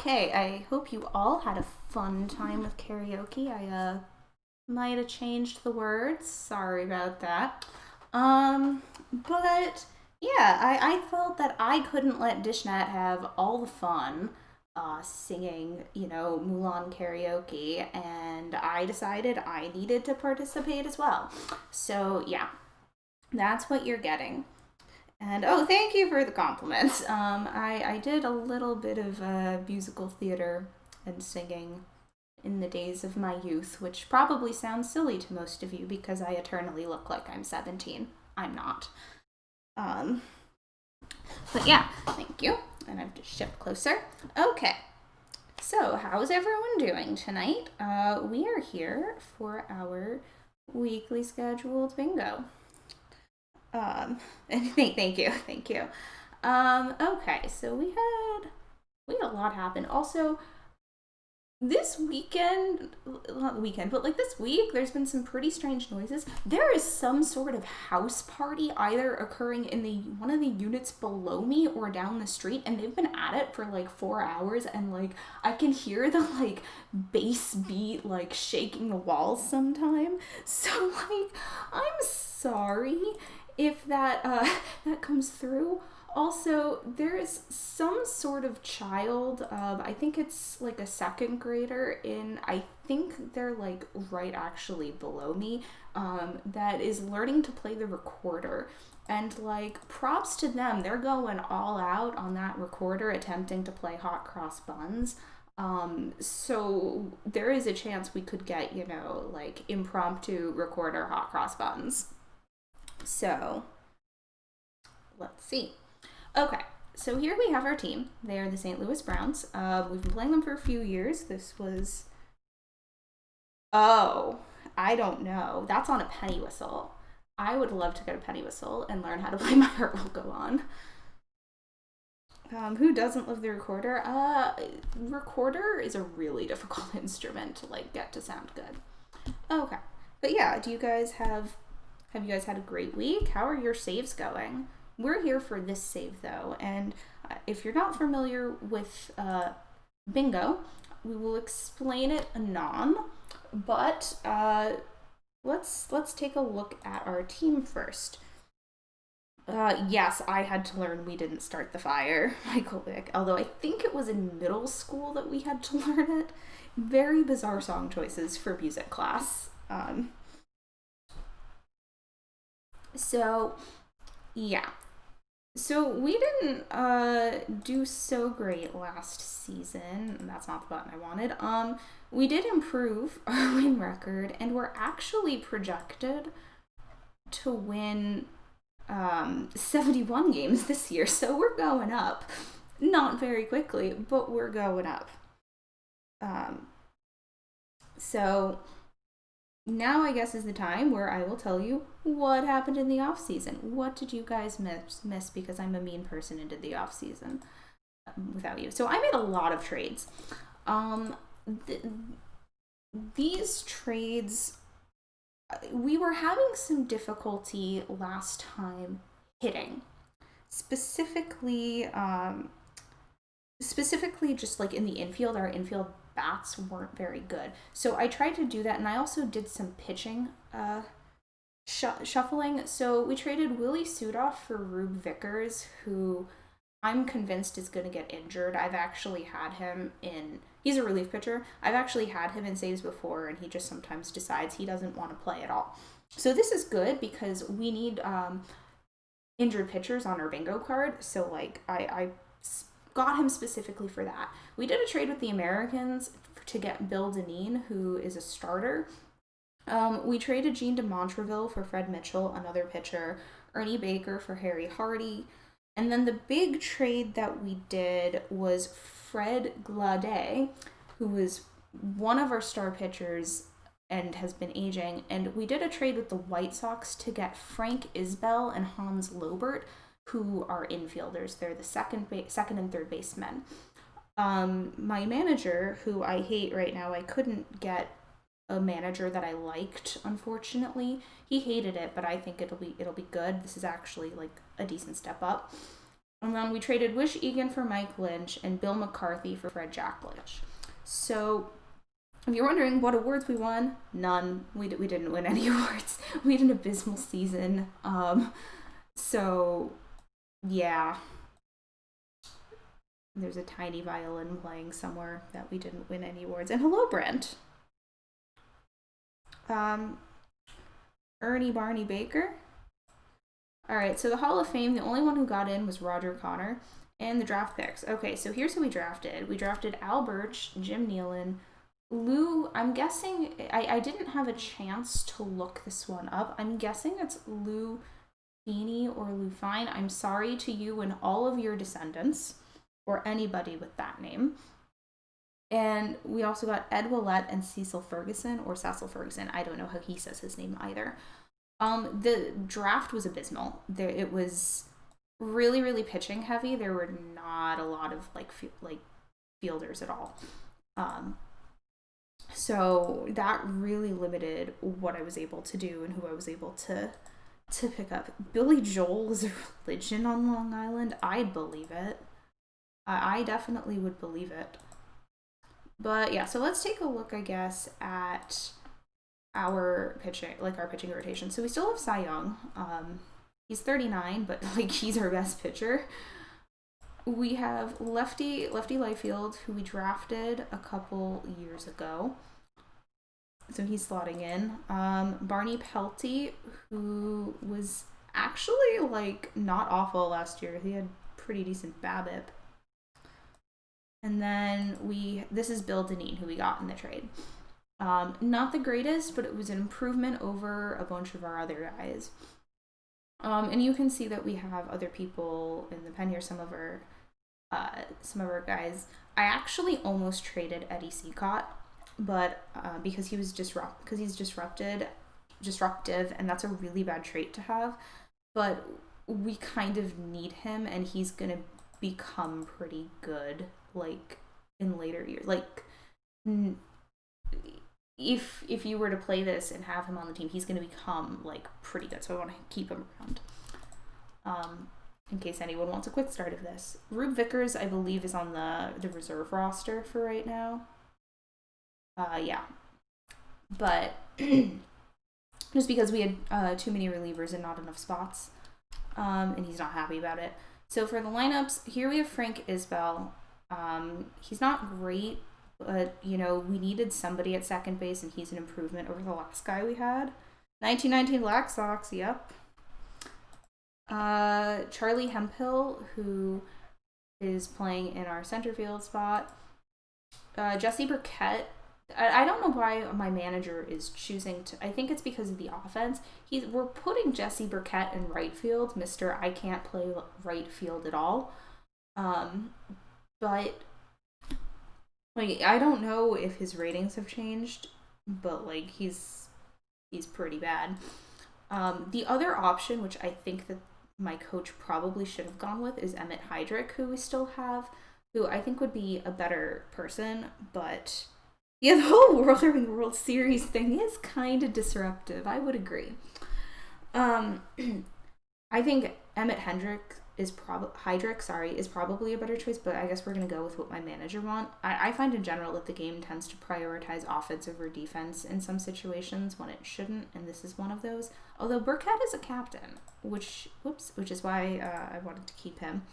Okay, I hope you all had a fun time with karaoke. I might have changed the words. Sorry about that. But yeah, I felt that I couldn't let Dishnet have all the fun singing, Mulan karaoke, and I decided I needed to participate as well. So yeah, that's what you're getting. And oh, thank you for the compliments. I did a little bit of musical theater and singing in the days of my youth, which probably sounds silly to most of you because I eternally look like I'm 17. I'm not. Um, but yeah, thank you. And I've just shift closer. Okay, so how's everyone doing tonight? We are here for our weekly scheduled bingo. And thank you. Okay, so we had a lot happen. Also, this weekend, not the weekend, but like this week, there's been some pretty strange noises. There is some sort of house party either occurring in the one of the units below me or down the street, and they've been at it for like 4 hours, and like I can hear the like bass beat like shaking the walls sometime. So like I'm sorry if that comes through. Also, there is some sort of child, I think it's like a second grader I think they're like right actually below me, that is learning to play the recorder. And like, props to them, they're going all out on that recorder attempting to play Hot Cross Buns. So there is a chance we could get, like impromptu recorder Hot Cross Buns. So, let's see. Okay, so here we have our team. They are the St. Louis Browns. We've been playing them for a few years. This was... Oh, I don't know. That's on a penny whistle. I would love to get a penny whistle and learn how to play My Heart Will Go On. Who doesn't love the recorder? Recorder is a really difficult instrument to like get to sound good. Okay, but yeah, have you guys had a great week? How are your saves going? We're here for this save though, and if you're not familiar with bingo, we will explain it anon. But let's take a look at our team first. Yes, I had to learn We Didn't Start the Fire, Michael Vick, although I think it was in middle school that we had to learn it. Very bizarre song choices for music class. So, yeah. So we didn't do so great last season. That's not the button I wanted. We did improve our win record, and we're actually projected to win 71 games this year. So we're going up. Not very quickly, but we're going up. So now I guess is the time where I will tell you what happened in the off season. What did you guys miss because I'm a mean person and did the off season without you? So I made a lot of trades. These trades, we were having some difficulty last time hitting, specifically just like in the infield. Our infield bats weren't very good. So I tried to do that, and I also did some pitching shuffling. So we traded Willie Sudoff for Rube Vickers, who I'm convinced is going to get injured. I've actually had him he's a relief pitcher. I've actually had him in saves before, and he just sometimes decides he doesn't want to play at all. So this is good because we need injured pitchers on our bingo card. So like I got him specifically for that. We did a trade with the Americans to get Bill Deneen, who is a starter. We traded Gene DeMontreville for Fred Mitchell, another pitcher, Ernie Baker for Harry Hardy, and then the big trade that we did was Fred Glade, who was one of our star pitchers and has been aging, and we did a trade with the White Sox to get Frank Isbell and Hans Lobert, who are infielders. They're the second and third basemen. My manager, who I hate right now, I couldn't get a manager that I liked, unfortunately. He hated it, but I think it'll be good. This is actually like a decent step up. And then we traded Wish Egan for Mike Lynch and Bill McCarthy for Fred Jacklich. So if you're wondering what awards we won, none. We didn't win any awards. We had an abysmal season. So yeah. There's a tiny violin playing somewhere that we didn't win any awards. And hello, Brent. Ernie Barney Baker. All right, so the Hall of Fame, the only one who got in was Roger Connor. And the draft picks. Okay, so here's who we drafted. We drafted Al Birch, Jim Nealon, Lou, I'm guessing, I didn't have a chance to look this one up. I'm guessing it's Lou Feeney or Lou Fine. I'm sorry to you and all of your descendants, or anybody with that name. And we also got Ed Willett and Cecil Ferguson, or Cecil Ferguson. I don't know how he says his name either. The draft was abysmal. It was really, really pitching heavy. There were not a lot of fielders at all. So that really limited what I was able to do and who I was able to pick up. Billy Joel is a religion on Long Island. I'd believe it. I definitely would believe it. But yeah, so let's take a look, I guess, at our pitching rotation. So we still have Cy Young. He's 39, but he's our best pitcher. We have Lefty Liefeld, who we drafted a couple years ago. So he's slotting in. Barney Pelty, who was actually not awful last year. He had pretty decent BABIP. And then this is Bill Dineen, who we got in the trade. Not the greatest, but it was an improvement over a bunch of our other guys. And you can see that we have other people in the pen here, some of our guys. I actually almost traded Eddie Seacott, but because he's disruptive, and that's a really bad trait to have. But we kind of need him, and he's gonna become pretty good, in later years. If you were to play this and have him on the team, he's gonna become pretty good. So I want to keep him around. In case anyone wants a quick start of this. Rube Vickers, I believe, is on the reserve roster for right now. Yeah. But just because we had too many relievers and not enough spots. And he's not happy about it. So for the lineups, here we have Frank Isbell. He's not great, but, we needed somebody at second base, and he's an improvement over the last guy we had. 1919 Black Sox, yep. Charlie Hemphill, who is playing in our center field spot. Jesse Burkett. I don't know why my manager is choosing to. I think it's because of the offense. We're putting Jesse Burkett in right field, Mr. I can't play right field at all. But I don't know if his ratings have changed, but he's pretty bad. The other option, which I think that my coach probably should have gone with, is Emmett Heydrich, who we still have, who I think would be a better person, but yeah, the whole World Series thing is kind of disruptive. I would agree. I think Emmett Heydrich is probably a better choice, but I guess we're going to go with what my manager wants. I find in general that the game tends to prioritize offense over defense in some situations when it shouldn't, and this is one of those. Although Burkett is a captain, which is why I wanted to keep him.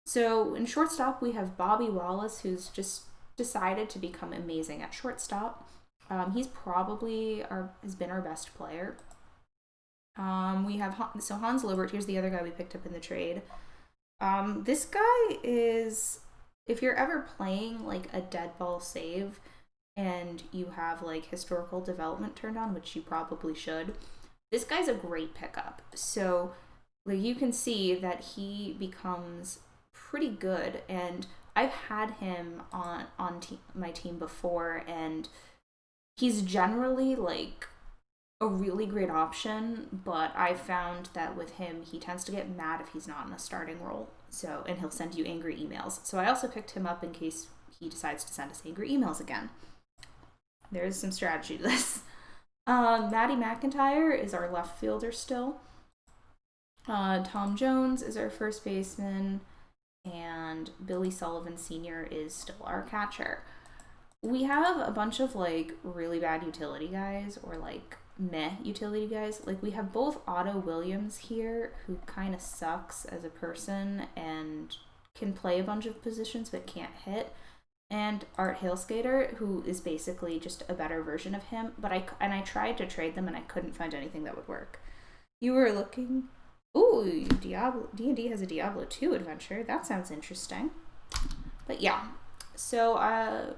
So in shortstop, we have Bobby Wallace, who's just decided to become amazing at shortstop. He's probably has been our best player. We have Hans Libert. Here's the other guy we picked up in the trade. This guy is, if you're ever playing a dead ball save and you have historical development turned on, which you probably should, this guy's a great pickup. So you can see that he becomes pretty good, and I've had him on my team before, and he's generally a really great option, but I found that with him, he tends to get mad if he's not in a starting role. And he'll send you angry emails. So I also picked him up in case he decides to send us angry emails again. There's some strategy to this. Matty McIntyre is our left fielder still. Tom Jones is our first baseman. and Billy Sullivan Sr. is still our catcher. We have a bunch of like really bad utility guys, or like meh utility guys. Like we have both Otto Williams here, who kind of sucks as a person and can play a bunch of positions but can't hit, and Art Hailskater, who is basically just a better version of him. But I tried to trade them and I couldn't find anything that would work. You were looking. Ooh, D&D has a Diablo 2 adventure. That sounds interesting. But yeah, so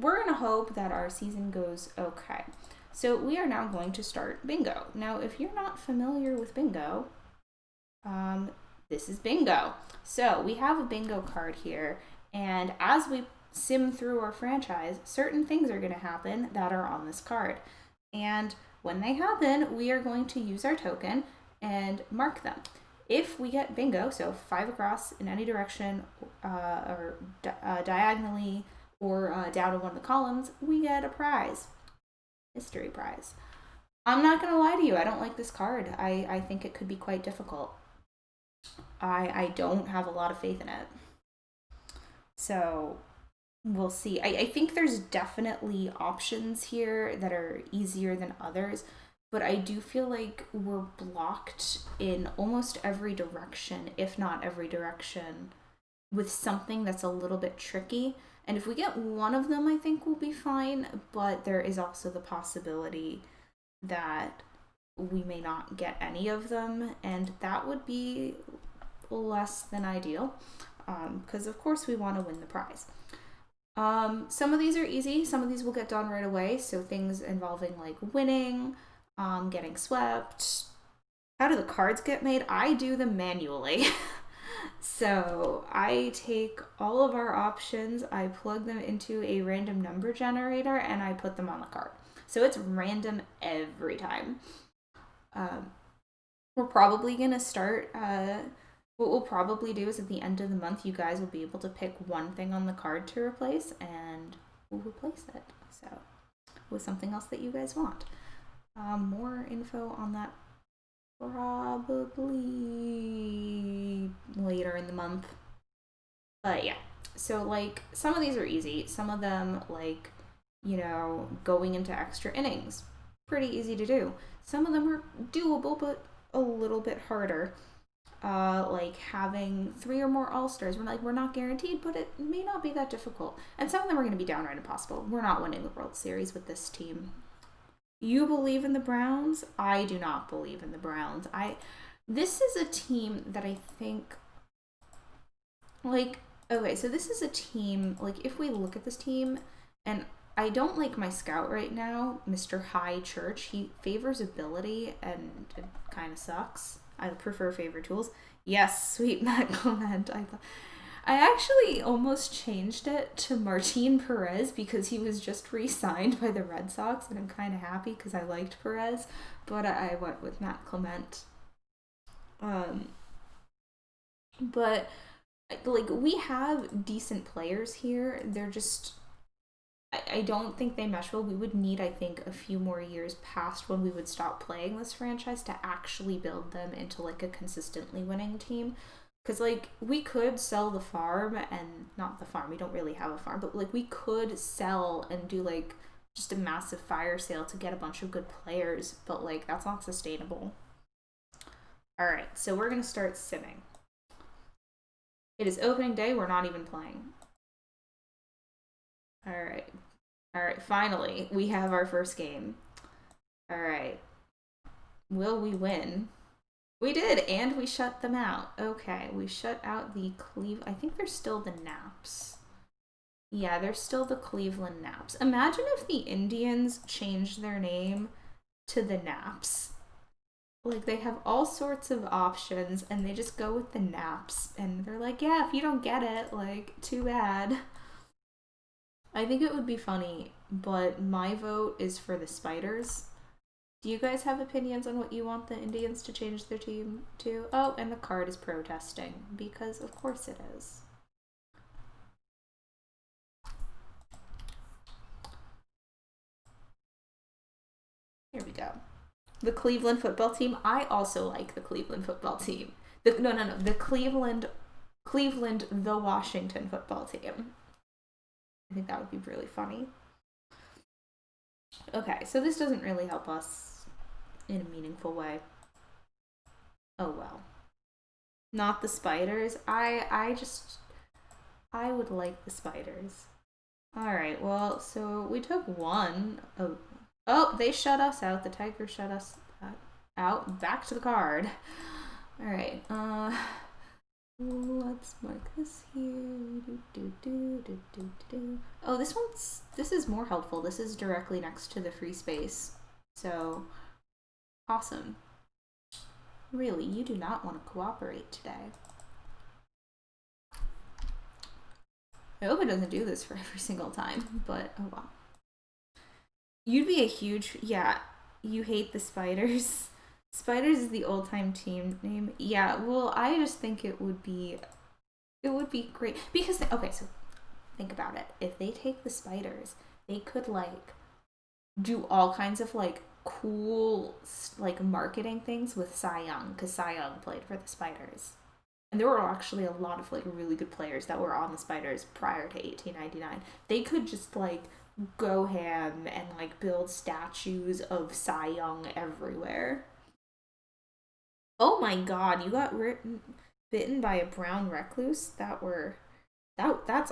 we're gonna hope that our season goes okay. So we are now going to start bingo. Now, if you're not familiar with bingo, this is bingo. So we have a bingo card here, and as we sim through our franchise, certain things are going to happen that are on this card. And when they happen, we are going to use our token and mark them. If we get bingo, so 5 across in any direction, or diagonally, or down in one of the columns, we get a prize. Mystery prize. I'm not going to lie to you, I don't like this card. I think it could be quite difficult. I don't have a lot of faith in it. So we'll see. I think there's definitely options here that are easier than others, but I do feel like we're blocked in almost every direction, if not every direction, with something that's a little bit tricky. And if we get one of them, I think we'll be fine, but there is also the possibility that we may not get any of them, and that would be less than ideal, because of course we want to win the prize. Some of these are easy, some of these will get done right away, so things involving like winning, getting swept. How do the cards get made? I do them manually. So I take all of our options, I plug them into a random number generator, and I put them on the card. So it's random every time. We're probably going to start, what we'll probably do is at the end of the month, you guys will be able to pick one thing on the card to replace, and we'll replace it. So with something else that you guys want. More info on that probably later in the month. But yeah, so like some of these are easy. Some of them, like, you know, going into extra innings, pretty easy to do. Some of them are doable, but a little bit harder. Like having 3 or more All-Stars. We're not guaranteed, but it may not be that difficult. And some of them are going to be downright impossible. We're not winning the World Series with this team. You believe in the Browns? I do not believe in the Browns. This is a team that I think, like, okay, so this is a team, like, if we look at this team, and I don't like my scout right now, Mr. High Church. He favors ability, and it kind of sucks. I prefer favor tools. Yes, sweet Matt Clement. I actually almost changed it to Martin Perez because he was just re-signed by the Red Sox, and I'm kind of happy because I liked Perez, but I went with Matt Clement. But like we have decent players here. They're just, I don't think they mesh well. We would need, I think, a few more years past when we would stop playing this franchise to actually build them into like a consistently winning team. Because, like, we could sell the farm, and not the farm, we don't really have a farm, but, like, we could sell and do, like, just a massive fire sale to get a bunch of good players, but, like, that's not sustainable. Alright, so we're going to start simming. It is opening day, we're not even playing. Alright, finally, we have our first game. Alright, will we win? We did, and we shut them out. Okay, we shut out the I think they're still the Naps. Yeah, they're still the Cleveland Naps. Imagine if the Indians changed their name to the Naps. Like, they have all sorts of options, and they just go with the Naps. And they're like, yeah, if you don't get it, like, too bad. I think it would be funny, but my vote is for the Spiders. Do you guys have opinions on what you want the Indians to change their team to? Oh, and the card is protesting, because of course it is. Here we go. The Cleveland football team. I also like the Cleveland football team. The Cleveland Cleveland, the Washington football team. I think that would be really funny. Okay, so this doesn't really help us in a meaningful way. Oh well. Not the spiders. I would like the spiders. Alright, well, so we took one. Oh, they shut us out. The tiger shut us out. Back to the card. Alright, let's mark this here. Oh, this is more helpful. This is directly next to the free space. So, awesome. Really, you do not want to cooperate today. I hope it doesn't do this for every single time, but oh well. You'd be a huge, yeah, you hate the spiders. Spiders is the old-time team name. Yeah, well, I just think it would be great. Because, okay, so think about it. If they take the spiders, they could, like, do all kinds of, like, cool, like, marketing things with Cy Young, because Cy Young played for the Spiders. And there were actually a lot of, like, really good players that were on the Spiders prior to 1899. They could just, like, go ham and, like, build statues of Cy Young everywhere. Oh my god, you got bitten by a brown recluse? That's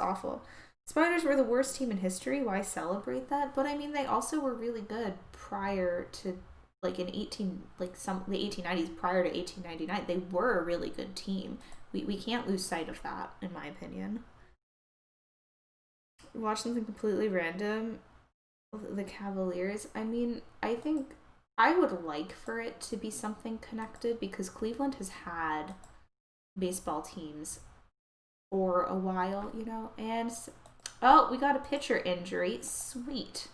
awful. Spiders were the worst team in history. Why celebrate that? But I mean, they also were really good prior to, like, the 1890s, prior to 1899. They were a really good team. We can't lose sight of that, in my opinion. Watch something completely random. The Cavaliers. I mean, I think I would like for it to be something connected because Cleveland has had baseball teams for a while, you know, and oh, we got a pitcher injury. Sweet.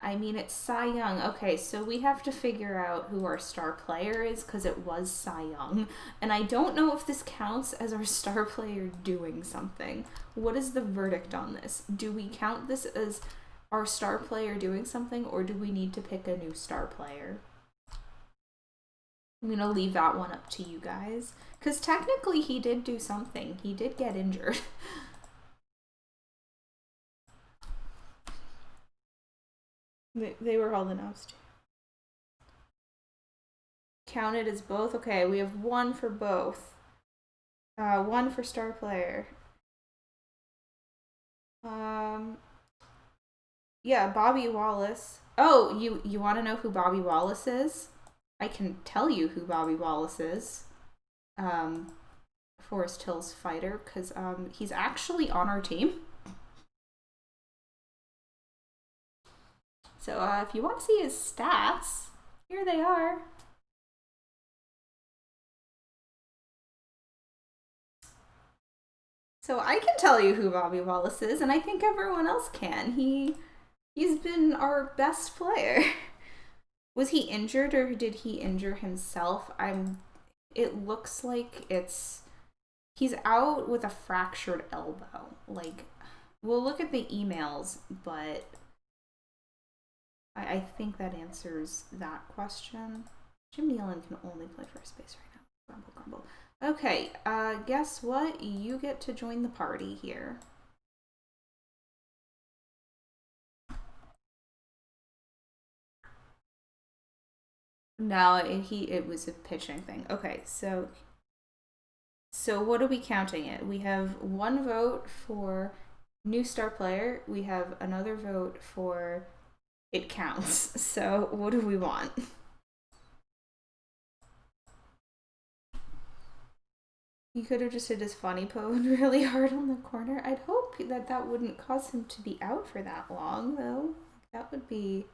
I mean, it's Cy Young. Okay, so we have to figure out who our star player is because it was Cy Young. And I don't know if this counts as our star player doing something. What is the verdict on this? Do we count this as our star player doing something, or do we need to pick a new star player? I'm gonna leave that one up to you guys. Because technically he did do something. He did get injured. They were all announced. Counted as both? Okay, we have one for both. One for star player. Yeah, Bobby Wallace. Oh, you want to know who Bobby Wallace is? I can tell you who Bobby Wallace is. Forest Hills fighter, because he's actually on our team. So if you want to see his stats, here they are. So I can tell you who Bobby Wallace is, and I think everyone else can. He's been our best player. Was he injured or did he injure himself? It looks like he's out with a fractured elbow. Like, we'll look at the emails, but I think that answers that question. Jim Nealon can only play first base right now. Grumble, grumble. Okay, guess what? You get to join the party here. No, it was a pitching thing. Okay, so what are we counting it? We have one vote for new star player. We have another vote for it counts. So what do we want? He could have just hit his funny pone really hard on the corner. I'd hope that wouldn't cause him to be out for that long, though. That would be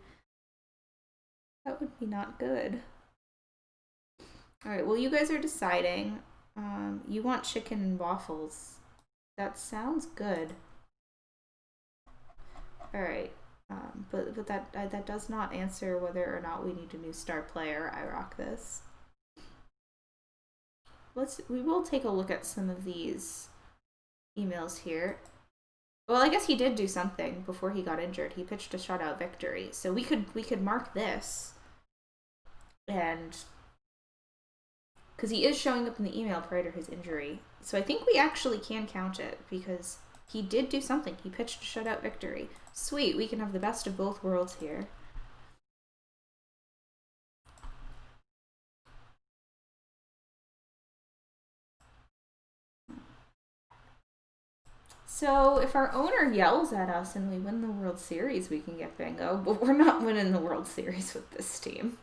not good. Alright, well, you guys are deciding. You want chicken and waffles. That sounds good. Alright, but that does not answer whether or not we need a new star player. I rock this. We will take a look at some of these emails here. Well, I guess he did do something before he got injured. He pitched a shutout victory. So we could mark this. And because he is showing up in the email prior to his injury. So I think we actually can count it because he did do something. He pitched a shutout victory. Sweet, we can have the best of both worlds here. So if our owner yells at us and we win the World Series, we can get bingo, but we're not winning the World Series with this team.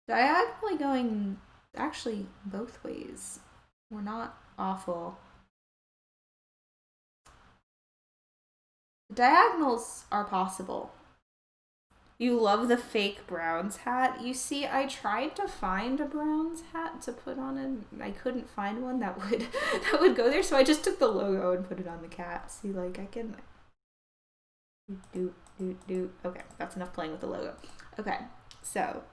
Diagonally going actually both ways. We're not awful. Diagonals are possible. You love the fake Browns hat. You see, I tried to find a Browns hat to put on and I couldn't find one that would go there, so I just took the logo and put it on the cat. See, like I can do. Okay, that's enough playing with the logo. Okay, so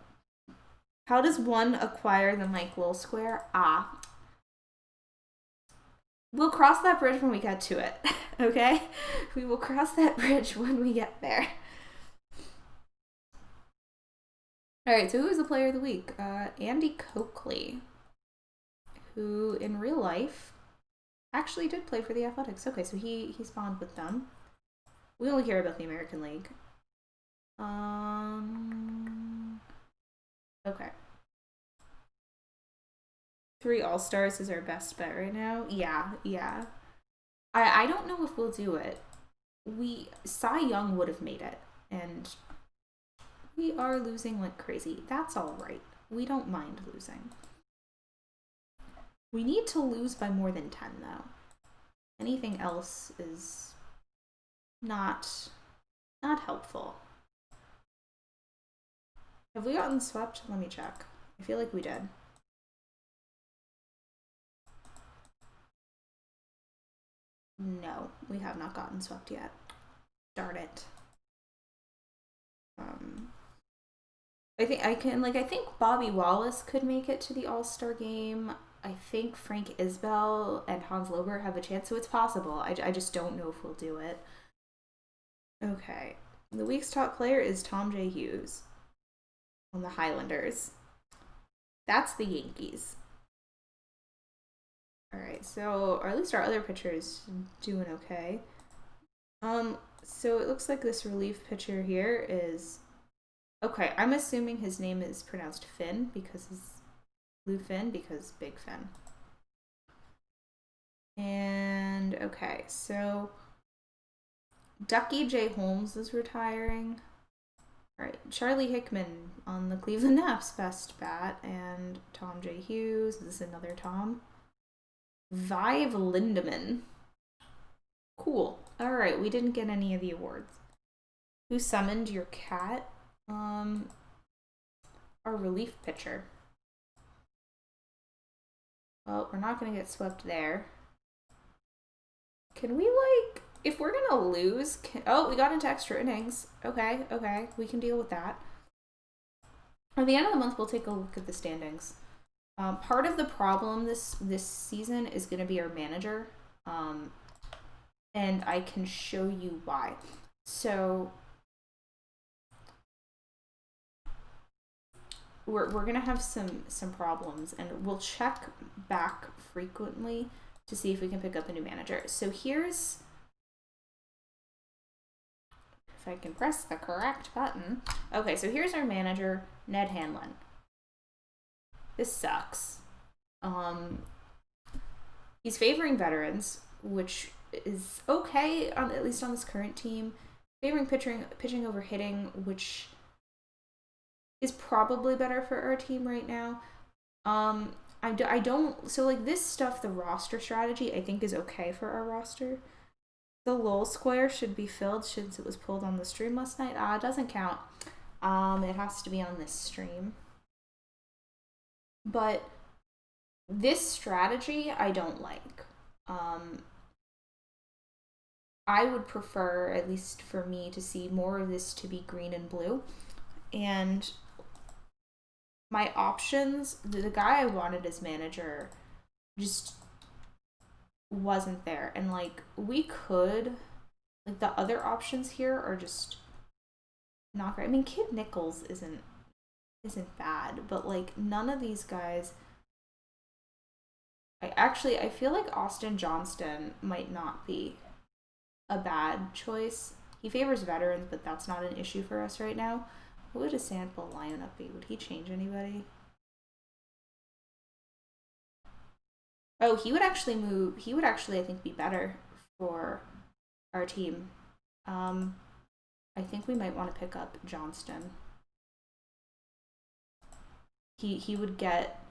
how does one acquire the Mike Lowell square? We'll cross that bridge when we get to it. Okay? We will cross that bridge when we get there. Alright, so who is the player of the week? Andy Coakley, who in real life actually did play for the Athletics. Okay, so he spawned with them. We only care about the American League. Okay. 3 All-Stars is our best bet right now. Yeah. I don't know if we'll do it. Cy Young would have made it, and we are losing like crazy. That's all right. We don't mind losing. We need to lose by more than 10, though. Anything else is not helpful. Have we gotten swept? Let me check. I feel like we did. No, we have not gotten swept yet. Darn it. I think Bobby Wallace could make it to the All-Star game. I think Frank Isbell and Hans Lobert have a chance, so it's possible. I just don't know if we'll do it. Okay. The week's top player is Tom J. Hughes on the Highlanders. That's the Yankees. Alright, so or at least our other pitcher is doing okay. So it looks like this relief pitcher here is okay, I'm assuming his name is pronounced Finn because he's Blue Finn because Big Finn. And okay, so Ducky J. Holmes is retiring. Alright, Charlie Hickman on the Cleveland Naps best bat, and Tom J. Hughes. This is another Tom. Vive Lindemann. Cool. Alright, we didn't get any of the awards. Who summoned your cat? Our relief pitcher. Well, we're not gonna get swept there. Can we, like, if we're gonna lose, oh, we got into extra innings. Okay, we can deal with that. At the end of the month, we'll take a look at the standings. Part of the problem this season is going to be our manager, and I can show you why. So we're going to have some problems, and we'll check back frequently to see if we can pick up a new manager. So here's, if I can press the correct button. Okay, so here's our manager, Ned Hanlon. This sucks. He's favoring veterans, which is okay, at least on this current team. Favoring pitching over hitting, which is probably better for our team right now. I don't, so like this stuff, the roster strategy, I think is okay for our roster. The Lowell square should be filled since it was pulled on the stream last night. It doesn't count. It has to be on this stream. But this strategy I don't like. I would prefer, at least for me, to see more of this to be green and blue. And my options, the guy I wanted as manager just wasn't there. And like we could, like the other options here are just not great. I mean, Kid Nichols isn't bad, but like none of these guys, I feel like Austin Johnston might not be a bad choice. He favors veterans, but that's not an issue for us right now. What would a sample lineup be? Would he change anybody? Oh, he would actually move. He would actually, I think, be better for our team. Um, I think we might want to pick up Johnston. He would get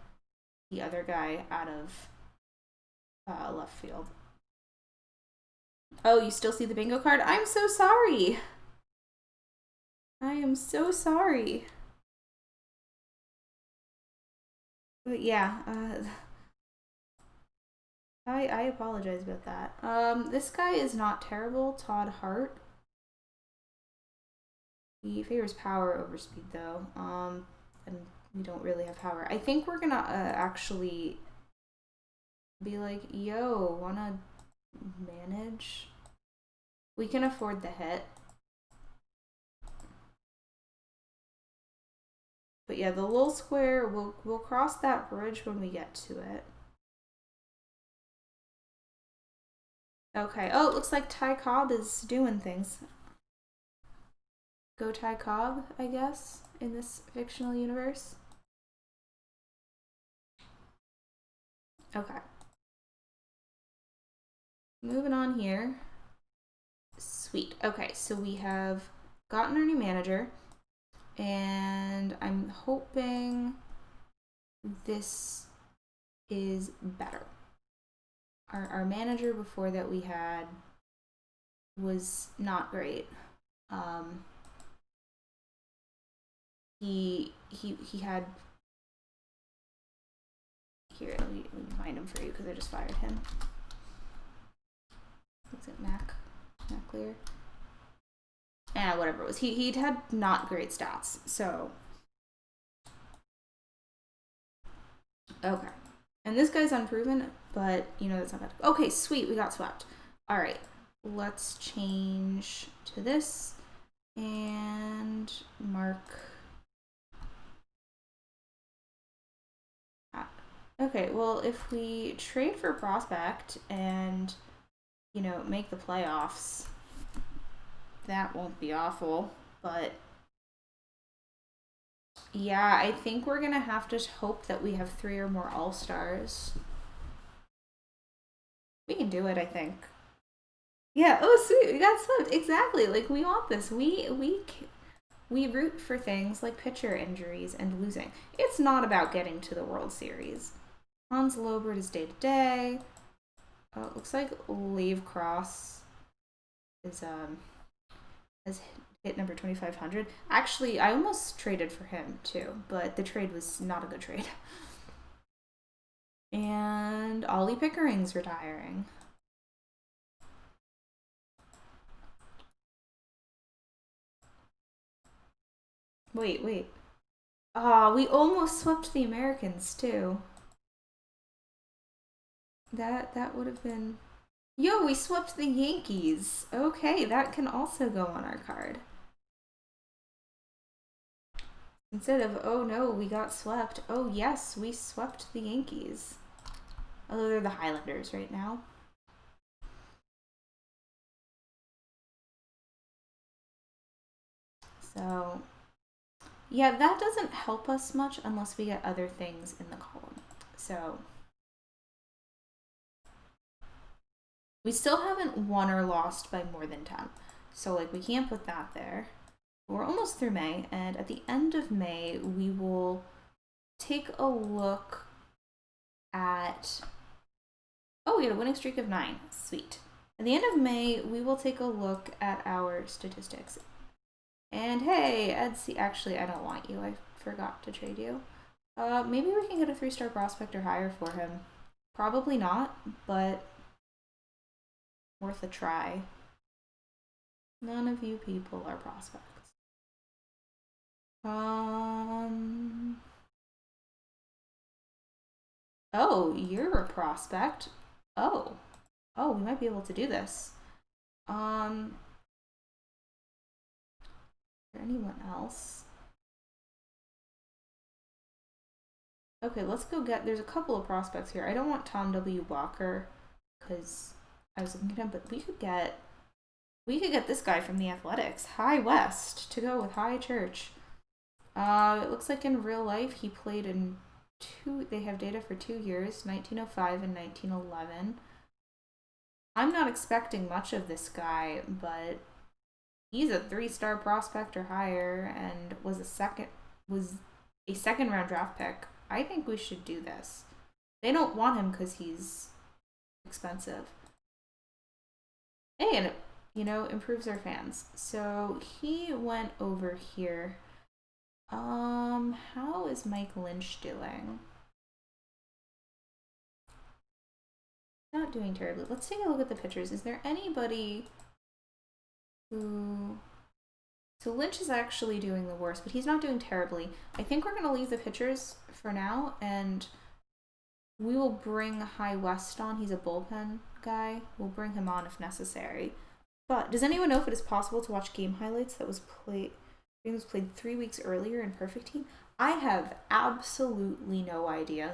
the other guy out of left field. Oh, you still see the bingo card? I'm so sorry. I am so sorry. But yeah, I apologize about that. This guy is not terrible, Todd Hart. He favors power over speed though. And we don't really have power. I think we're gonna actually be like, yo, wanna manage? We can afford the hit. But yeah, the little square, we'll cross that bridge when we get to it. Okay. Oh, it looks like Ty Cobb is doing things. Go Ty Cobb, I guess, in this fictional universe. Okay. Moving on here. Sweet. Okay, so we have gotten our new manager, and I'm hoping this is better. Our manager before that we had was not great. He had, here, let me find him for you because I just fired him. What's it, Mac Clear? Whatever it was. He'd had not great stats, so okay. And this guy's unproven, but you know that's not bad. Okay, sweet, we got swept. All right, let's change to this and mark. Okay, well, if we trade for prospect and, you know, make the playoffs, that won't be awful. But yeah, I think we're gonna have to hope that we have 3 or more all-stars. We can do it, I think. Yeah. Oh, sweet. We got swept. Exactly. Like we want this. We root for things like pitcher injuries and losing. It's not about getting to the World Series. Hans Lobert is day to day. It looks like Lave Cross is has hit number 2500. Actually, I almost traded for him too, but the trade was not a good trade. And Ollie Pickering's retiring. Wait. We almost swept the Americans too. That would have been. Yo, we swept the Yankees. Okay, that can also go on our card. Instead of, oh no, we got swept. Oh yes, we swept the Yankees. Although they're the Highlanders right now. So, yeah, that doesn't help us much unless we get other things in the column. So, we still haven't won or lost by more than 10. So, like, we can't put that there. We're almost through May, and at the end of May, we will take a look at. Oh, we had a winning streak of 9. Sweet. At the end of May, we will take a look at our statistics. And hey, Edsy, actually, I don't want you. I forgot to trade you. Maybe we can get a 3-star prospect or higher for him. Probably not, but worth a try. None of you people are prospects. Oh, you're a prospect. Oh, we might be able to do this. Is there anyone else? Okay, let's go get, there's a couple of prospects here. I don't want Tom W. Walker because I was looking at him, but we could get this guy from the Athletics, High West, to go with High Church. It looks like in real life he played in they have data for 2 years, 1905 and 1911. I'm not expecting much of this guy, but he's a 3-star prospect or higher and was a second round draft pick. I think we should do this. They don't want him because he's expensive. And it, improves our fans. So he went over here. How is Mike Lynch doing? Not doing terribly. Let's take a look at the pitchers. Is there anybody who... So Lynch is actually doing the worst, but he's not doing terribly. I think we're going to leave the pitchers for now, and we will bring High West on. He's a bullpen guy. We'll bring him on if necessary. But does anyone know if it is possible to watch game highlights that was played 3 weeks earlier in Perfect Team? I have absolutely no idea.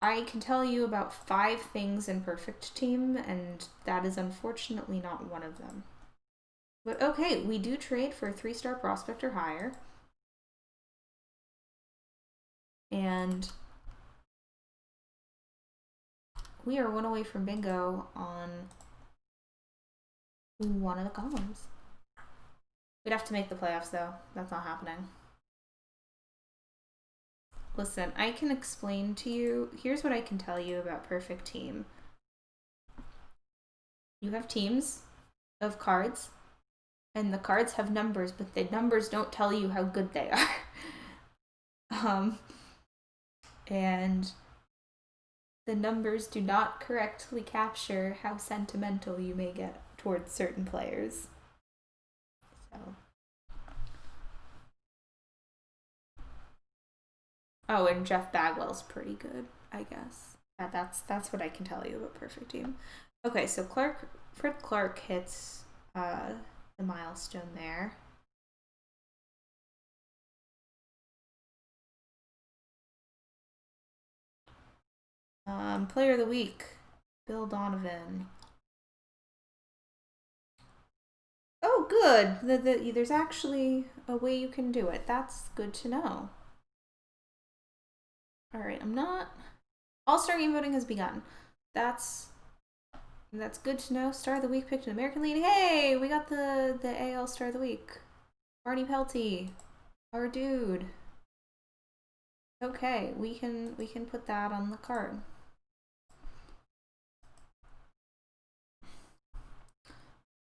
I can tell you about 5 things in Perfect Team, and that is unfortunately not one of them. But okay, we do trade for a 3-star prospect or higher. And we are 1 away from bingo on one of the columns. We'd have to make the playoffs, though. That's not happening. Listen, I can explain to you. Here's what I can tell you about Perfect Team. You have teams of cards, and the cards have numbers, but the numbers don't tell you how good they are. And the numbers do not correctly capture how sentimental you may get towards certain players. So. Oh, and Jeff Bagwell's pretty good, I guess. That's what I can tell you about Perfect Team. Okay, so Fred Clark hits the milestone there. Player of the Week, Bill Donovan. Oh, good. There's actually a way you can do it. That's good to know. All right, All-Star game voting has begun. That's good to know. Star of the Week picked an American League. Hey, we got the AL Star of the Week. Barney Pelty, our dude. Okay, we can put that on the card.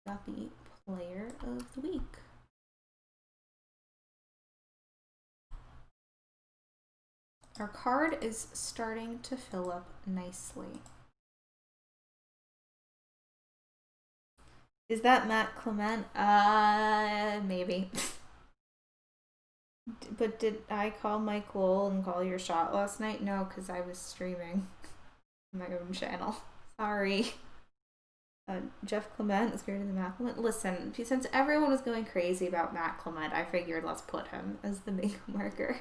Got the Player of the Week. Our card is starting to fill up nicely. Is that Matt Clement? Maybe. But did I call Mike Lowell and call your shot last night? No, because I was streaming on my own channel. Sorry. Jeff Clement is greater than Matt Clement. Listen, since everyone was going crazy about Matt Clement, I figured let's put him as the bingo marker.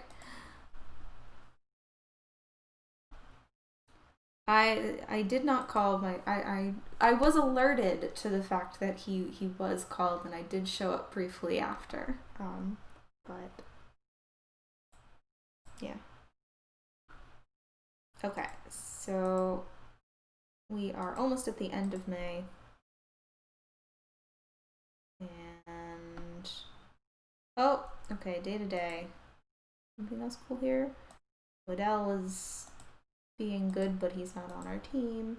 I did not call my I was alerted to the fact that he was called, and I did show up briefly after. But yeah. Okay, so we are almost at the end of May. And oh, okay, day to day. Something else cool here? Waddell is being good, but he's not on our team.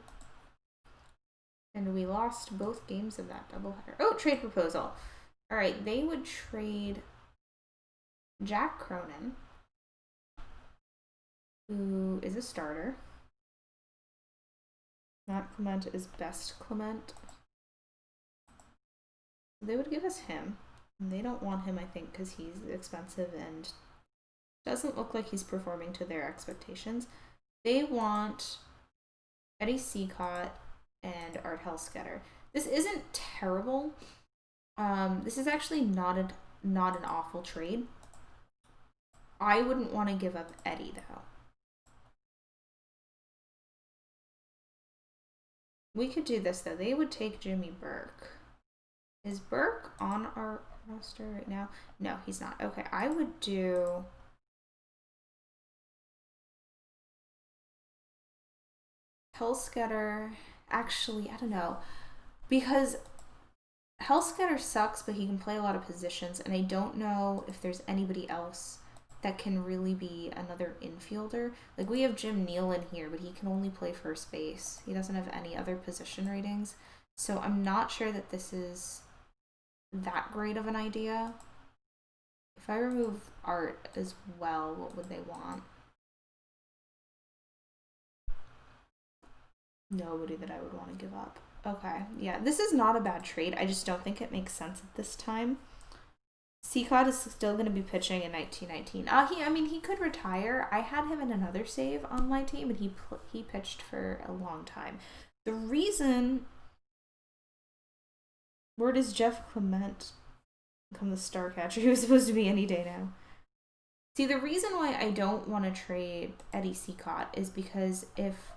And we lost both games of that doubleheader. Oh, trade proposal. All right, they would trade Jack Cronin, who is a starter. Matt Clement is best Clement. They would give us him. And they don't want him, I think, because he's expensive and doesn't look like he's performing to their expectations. They want Eddie Seacott and Art Helsketter. This isn't terrible. This is actually not an awful trade. I wouldn't want to give up Eddie, though. We could do this, though. They would take Jimmy Burke. Is Burke on our roster right now? No, he's not. Okay, I would do... Hellscatter. Actually, I don't know. Because Hellscatter sucks, but he can play a lot of positions, and I don't know if there's anybody else that can really be another infielder. Like, we have Jim Neal in here, but he can only play first base. He doesn't have any other position ratings. So I'm not sure that this is that great of an idea. If I remove Art as well, what would they want? Nobody that I would want to give up. Okay, yeah, this is not a bad trade. I just don't think it makes sense at this time. Seacott is still going to be pitching in 1919. He could retire. I had him in another save on my team, and he pitched for a long time. The reason... Where does Jeff Clement become the star catcher? He was supposed to be any day now. See, the reason why I don't want to trade Eddie Seacott is because if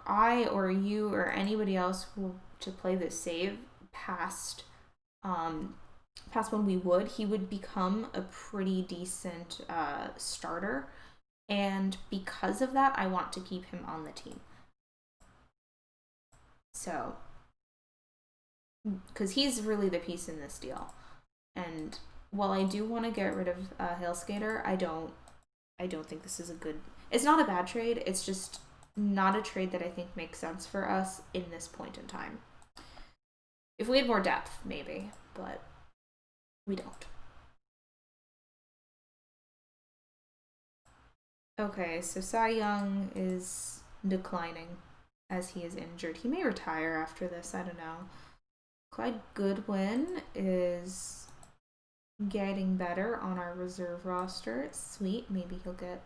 I or you or anybody else were to play this save past when we would, he would become a pretty decent starter. And because of that, I want to keep him on the team. So, because he's really the piece in this deal. And while I do want to get rid of Hailskater, I don't think this is a good... It's not a bad trade. It's just not a trade that I think makes sense for us in this point in time. If we had more depth, maybe, but we don't. Okay, so Cy Young is declining as he is injured. He may retire after this, I don't know. Clyde Goodwin is getting better on our reserve roster. Sweet, maybe he'll get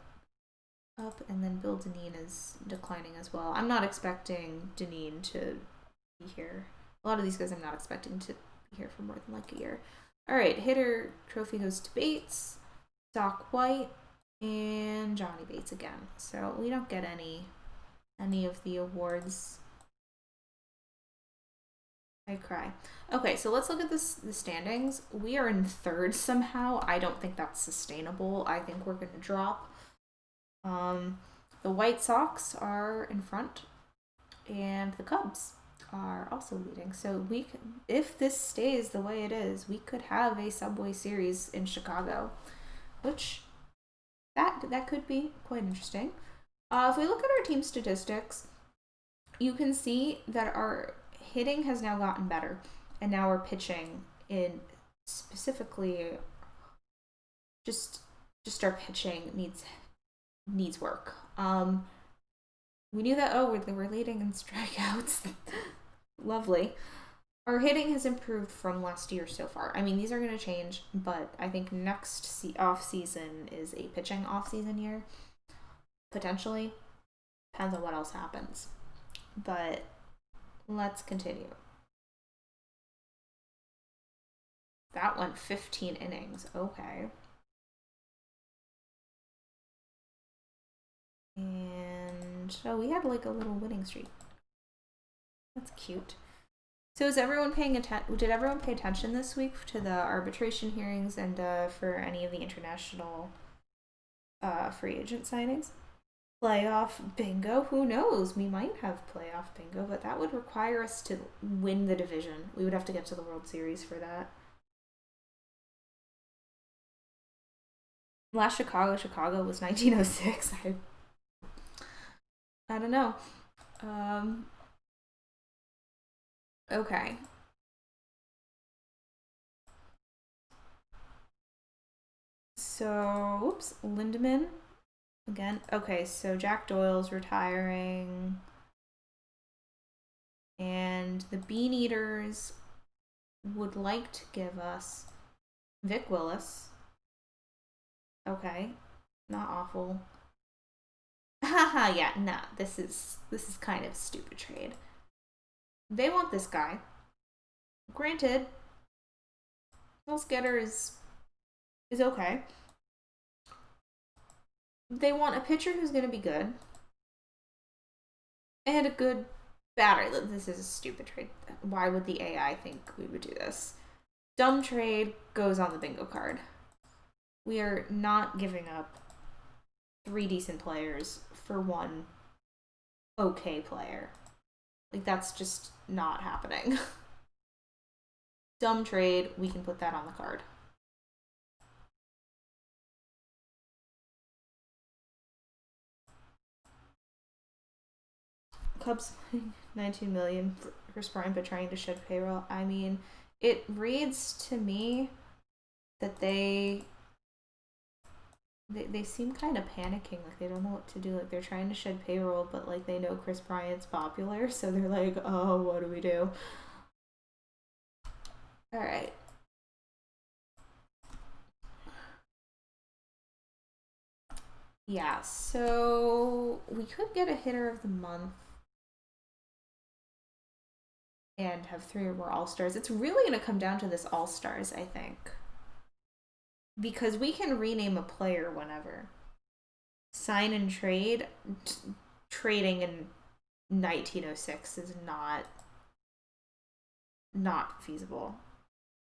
up. And then Bill Deneen is declining as well. I'm not expecting Deneen to be here. A lot of these guys I'm not expecting to be here for more than like a year. Alright, hitter trophy goes to Bates, Doc White, and Johnny Bates again. So we don't get any of the awards. I cry. Okay, so let's look at the standings. We are in third somehow. I don't think that's sustainable. I think we're going to drop. The White Sox are in front, and the Cubs are also leading. So if this stays the way it is, we could have a Subway Series in Chicago, which that could be quite interesting. If we look at our team statistics, you can see that our hitting has now gotten better, and now we're pitching in specifically just our pitching needs work. We knew that. We're leading in strikeouts. Lovely. Our hitting has improved from last year so far. I mean, these are going to change, but I think next off season is a pitching off season year, potentially. Depends on what else happens, but let's continue. That went 15 innings. Okay. And we had like a little winning streak. That's cute. So is everyone paying attention? Did everyone pay attention this week to the arbitration hearings and for any of the international free agent signings? Playoff bingo? Who knows? We might have playoff bingo, but that would require us to win the division. We would have to get to the World Series for that. Last Chicago was 1906. I don't know. Okay. So, whoops, Lindemann again. Okay, so Jack Doyle's retiring. And the Bean Eaters would like to give us Vic Willis. Okay, not awful. Haha, yeah, nah, this is kind of a stupid trade. They want this guy. Granted, Hillsgetter is okay. They want a pitcher who's going to be good and a good batter. This is a stupid trade. Why would the AI think we would do this? Dumb trade goes on the bingo card. We are not giving up 3 decent players for 1 okay player. Like, that's just not happening. Dumb trade, we can put that on the card. Cubs 19 million for Chris Bryant, but trying to shed payroll. I mean, it reads to me that they seem kind of panicking, like they don't know what to do. Like, they're trying to shed payroll, but like they know Chris Bryant's popular, so they're like, oh, what do we do? All right. Yeah, so we could get a hitter of the month and have 3 or more all-stars. It's really going to come down to this all-stars, I think. Because we can rename a player whenever. Sign and trade, trading in 1906 is not feasible.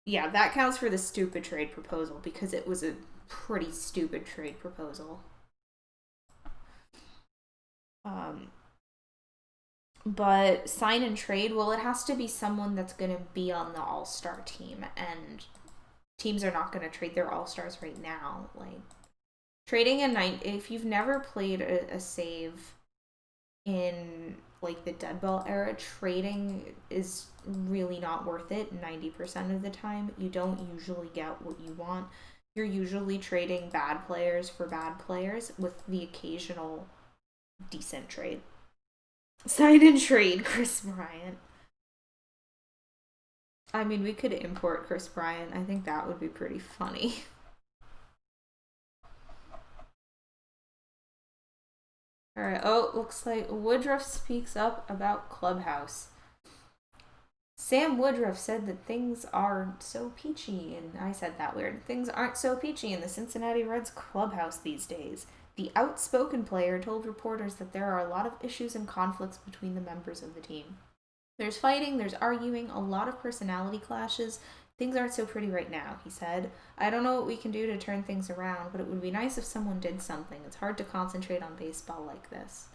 Yeah, that counts for the stupid trade proposal because it was a pretty stupid trade proposal. But sign and trade, well, it has to be someone that's going to be on the all-star team, and teams are not going to trade their all-stars right now. Like, trading if you've never played a save in like the dead ball era, trading is really not worth it 90% of the time. You don't usually get what you want. You're usually trading bad players for bad players with the occasional decent trade. Sign and trade Chris Bryant. I mean, we could import Chris Bryant. I think that would be pretty funny. Alright, oh, looks like Woodruff speaks up about Clubhouse. Sam Woodruff said that things are so peachy, and I said that weird. Things aren't so peachy in the Cincinnati Reds clubhouse these days. The outspoken player told reporters that there are a lot of issues and conflicts between the members of the team. There's fighting, there's arguing, a lot of personality clashes. Things aren't so pretty right now, he said. I don't know what we can do to turn things around, but it would be nice if someone did something. It's hard to concentrate on baseball like this.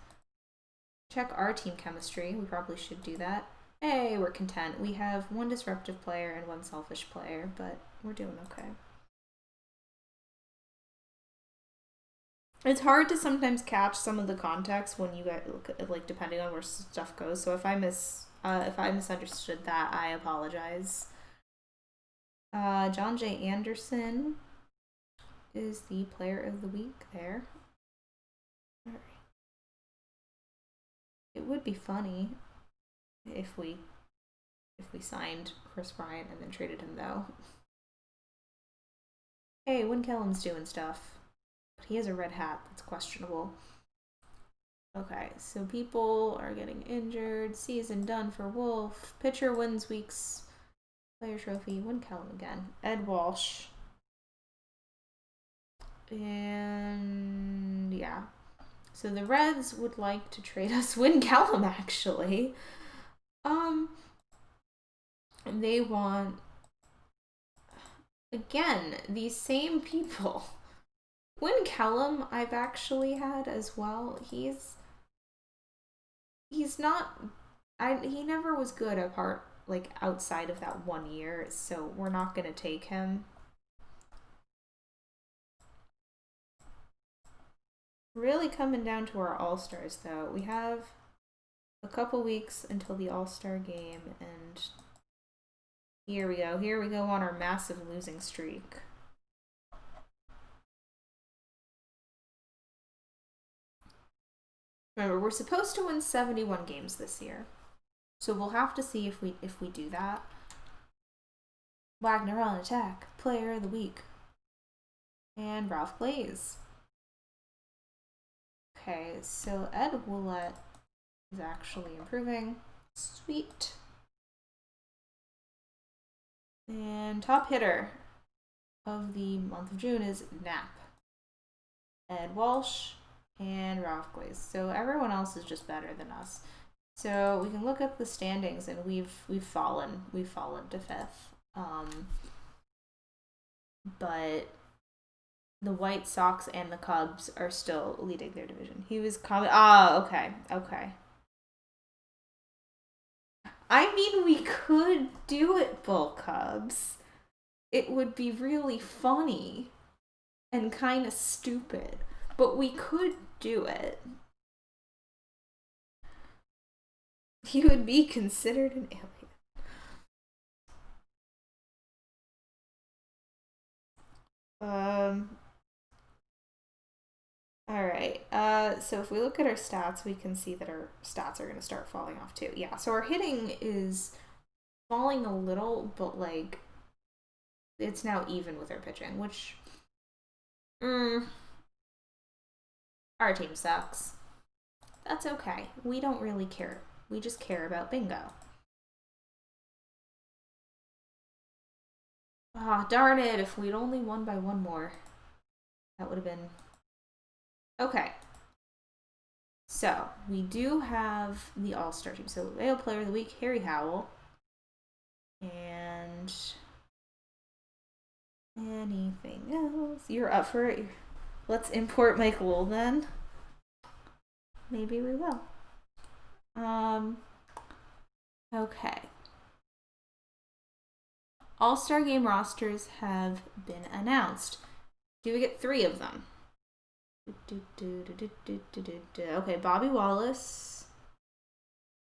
Check our team chemistry. We probably should do that. Hey, we're content. We have 1 disruptive player and 1 selfish player, but we're doing okay. It's hard to sometimes catch some of the context when you get, like, depending on where stuff goes. So if I misunderstood that, I apologize. John J. Anderson is the player of the week there. All right. It would be funny if we signed Chris Bryant and then traded him, though. Hey, Winkellum's doing stuff. But he has a red hat that's questionable. Okay, so people are getting injured. Season done for Wolf. Pitcher wins week's player trophy. Winkellum again. Ed Walsh. And yeah. So the Reds would like to trade us Winkellum, actually. They want, again, these same people. Winkellum I've actually had as well. He's not, he never was good apart, like, outside of that 1 year, so we're not gonna take him. Really coming down to our all-stars, though. We have a couple weeks until the all-star game, and here we go on our massive losing streak. Remember, we're supposed to win 71 games this year, so we'll have to see if we do that. Wagner on attack, player of the week, and Ralph Blaze. Okay, so Ed Willett is actually improving. Sweet. And top hitter of the month of June is Knapp. Ed Walsh, and Ralph Glaze. So everyone else is just better than us. So we can look at the standings, and we've fallen to fifth. But the White Sox and the Cubs are still leading their division. He was coming. Okay. I mean, we could do it, Bull Cubs. It would be really funny and kind of stupid, but we could do it. He would be considered an alien. Alright, so if we look at our stats, we can see that our stats are going to start falling off too. Yeah, so our hitting is falling a little, but like, it's now even with our pitching, which, our team sucks. That's okay. We don't really care. We just care about bingo. Ah, darn it, if we'd only won by one more, that would have been... Okay. So, we do have the All-Star team. So, AL Player of the Week, Harry Howell. And... anything else? You're up for it? Let's import Mike Lowell then. Maybe we will. Okay. All-Star Game rosters have been announced. Do we get 3 of them? Okay, Bobby Wallace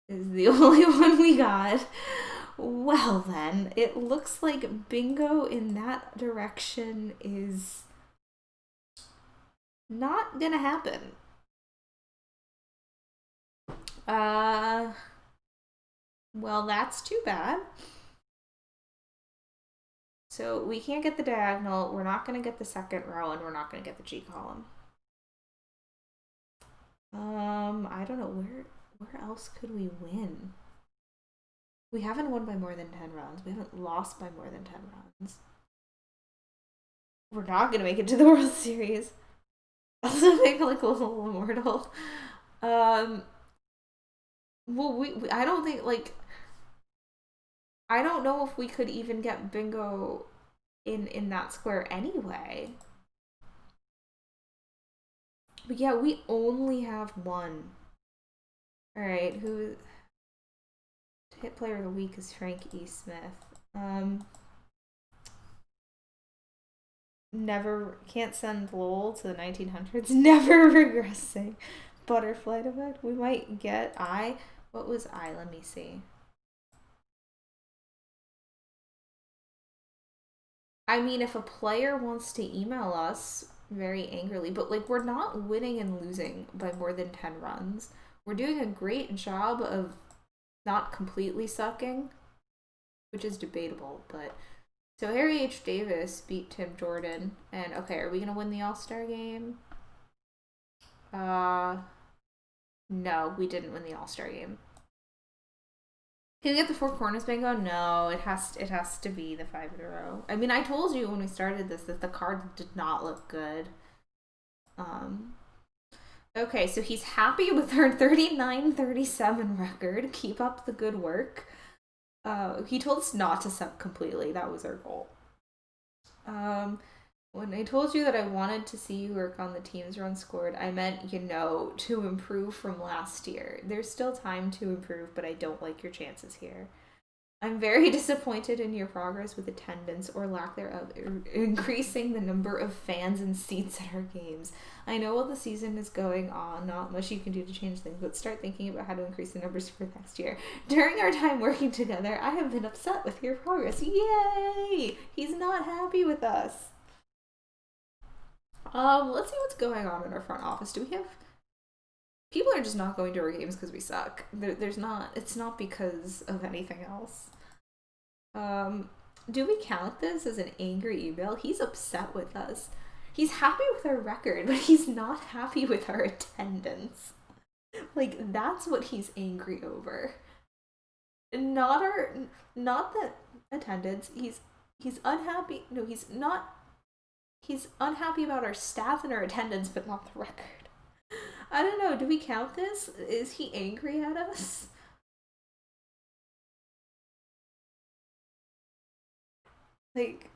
is the only one we got. Well then, it looks like bingo in that direction is not gonna happen. Well, that's too bad. So we can't get the diagonal, we're not gonna get the second row, and we're not gonna get the G column. I don't know, where else could we win? We haven't won by more than 10 rounds. We haven't lost by more than 10 rounds. We're not gonna make it to the World Series. Also make like a little immortal. Well, I don't think, like, I don't know if we could even get bingo in that square anyway. But yeah, we only have 1. Alright, who... Hit Player of the Week is Frank E. Smith. Never... Can't send Lowell to the 1900s. Never regressing. Butterfly effect. We might get I... What was I? Let me see. I mean, if a player wants to email us very angrily, but like, we're not winning and losing by more than 10 runs. We're doing a great job of not completely sucking, which is debatable, but... So Harry H. Davis beat Tim Jordan, and okay, are we gonna win the All-Star game? No, we didn't win the All-Star game. Can we get the 4 corners bingo? No, it has to be the 5 in a row. I mean, I told you when we started this that the cards did not look good. Okay, so he's happy with our 39-37 record. Keep up the good work. He told us not to suck completely. That was our goal. When I told you that I wanted to see you work on the teams run scored, I meant, to improve from last year. There's still time to improve, but I don't like your chances here. I'm very disappointed in your progress with attendance or lack thereof, increasing the number of fans and seats at our games. I know while the season is going on, not much you can do to change things, but start thinking about how to increase the numbers for next year. During our time working together, I have been upset with your progress. Yay! He's not happy with us. Let's see what's going on in our front office. Do we have... People are just not going to our games because we suck. There's not... It's not because of anything else. Do we count this as an angry email? He's upset with us. He's happy with our record, but he's not happy with our attendance. Like, that's what he's angry over. Not the attendance. He's unhappy. No, he's not He's unhappy about our stats and our attendance, but not the record. I don't know. Do we count this? Is he angry at us? Like,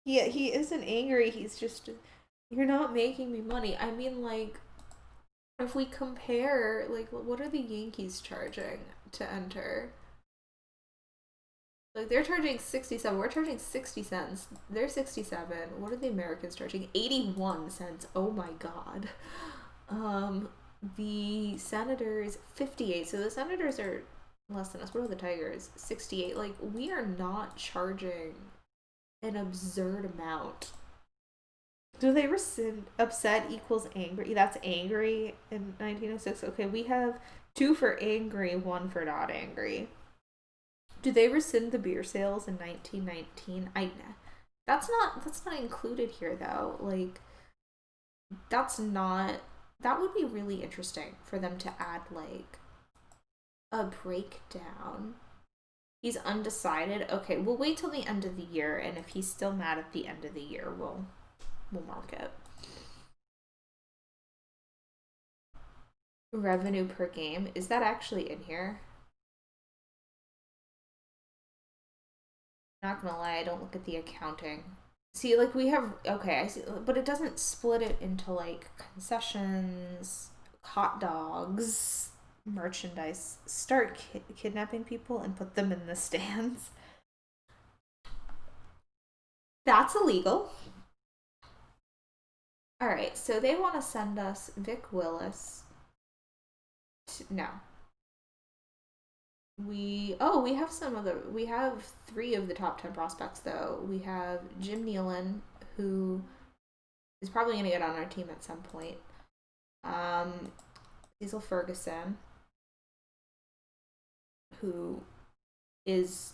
yeah, he isn't angry. He's just, you're not making me money. I mean, like, if we compare, like, what are the Yankees charging to enter? Like, they're charging 67. We're charging 60 cents. They're 67. What are the Americans charging? 81 cents. Oh my god. The Senators, 58. So the Senators are less than us. What are the Tigers? 68. Like, we are not charging an absurd amount. Do they rescind upset equals angry? That's angry in 1906. Okay, we have 2 for angry, 1 for not angry. Do they rescind the beer sales in 1919? That's not included here though. Like, that would be really interesting for them to add, like, a breakdown. He's undecided. Okay, we'll wait till the end of the year, and if he's still mad at the end of the year, we'll mark it. Revenue per game. Is that actually in here? Not gonna lie, I don't look at the accounting. See, like, we have, okay, I see, but it doesn't split it into, like, concessions, hot dogs, merchandise. Start kidnapping people and put them in the stands. That's illegal. All right, so they want to send us Vic Willis. No. We have 3 of the top 10 prospects though. We have Jim Nealon, who is probably going to get on our team at some point. Cecil Ferguson, who is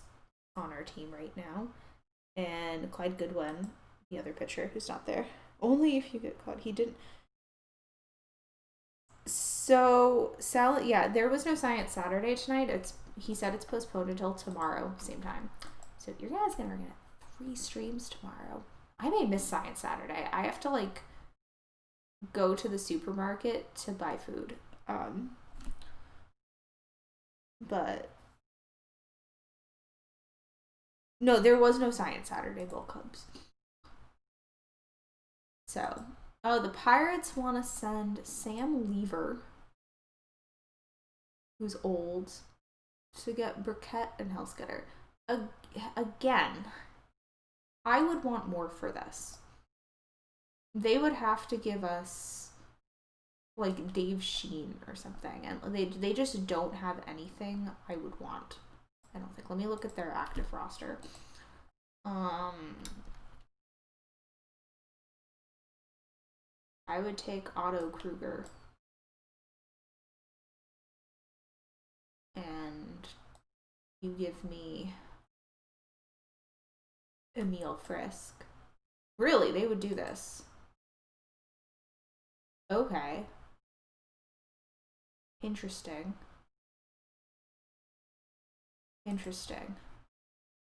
on our team right now, and Clyde Goodwin, the other pitcher who's not there. Only if you get caught. He didn't. So, yeah, there was no Science Saturday tonight. He said it's postponed until tomorrow, same time. So you guys are gonna get 3 streams tomorrow. I may miss Science Saturday. I have to, like, go to the supermarket to buy food. But no, there was no Science Saturday Bull Cubs. So, the Pirates want to send Sam Lever, who's old, to get Burkett and Hellscutter. Again, I would want more for this. They would have to give us, like, Dave Sheen or something, and they just don't have anything I would want. I don't think. Let me look at their active roster. I would take Otto Kruger. And you give me Emil Frisk. Really, they would do this. Okay. Interesting.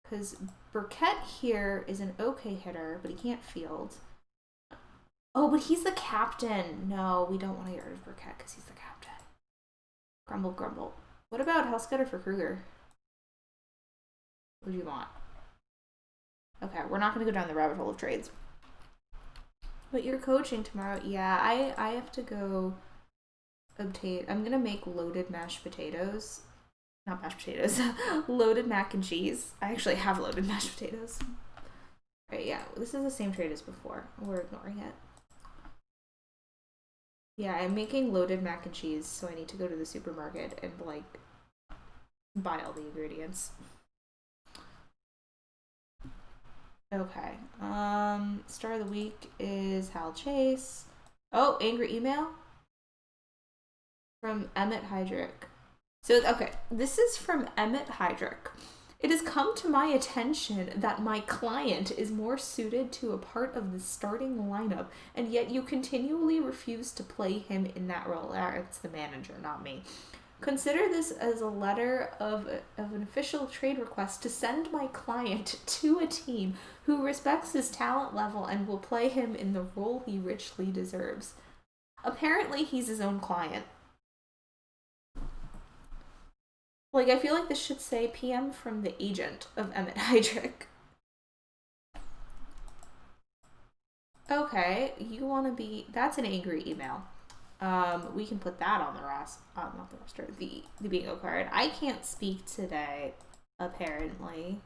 Because Burkett here is an okay hitter, but he can't field. Oh, but he's the captain. No, we don't want to get rid of Burkett because he's the captain. Grumble, grumble. What about Hellscutter for Kruger? What do you want? Okay, we're not going to go down the rabbit hole of trades. But you're coaching tomorrow. Yeah, I have to go obtain. I'm going to make loaded mashed potatoes. Not mashed potatoes. Loaded mac and cheese. I actually have loaded mashed potatoes. Right, yeah, this is the same trade as before. We're ignoring it. Yeah, I'm making loaded mac and cheese, so I need to go to the supermarket and, like, buy all the ingredients. Okay. Star of the week is Hal Chase. Oh, angry email from Emmett Heydrich. So, okay, this is from Emmett Heydrich. It has come to my attention that my client is more suited to a part of the starting lineup, and yet you continually refuse to play him in that role. It's the manager, not me. Consider this as a letter of an official trade request to send my client to a team who respects his talent level and will play him in the role he richly deserves. Apparently, he's his own client. Like, I feel like this should say PM from the agent of Emmett Heydrich. Okay, you want to be... That's an angry email. We can put that on the not the roster, the bingo card. I can't speak today, apparently.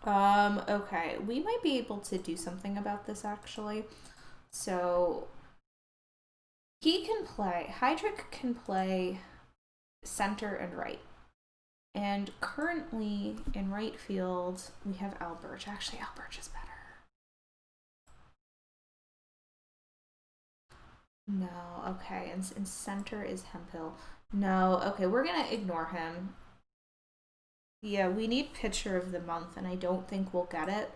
Okay, we might be able to do something about this actually. So Heydrich can play center and right. And currently in right field, we have Albert. Actually, Albert is better. No, okay. And center is Hemphill. No, okay, we're gonna ignore him. Yeah, we need pitcher of the month, and I don't think we'll get it.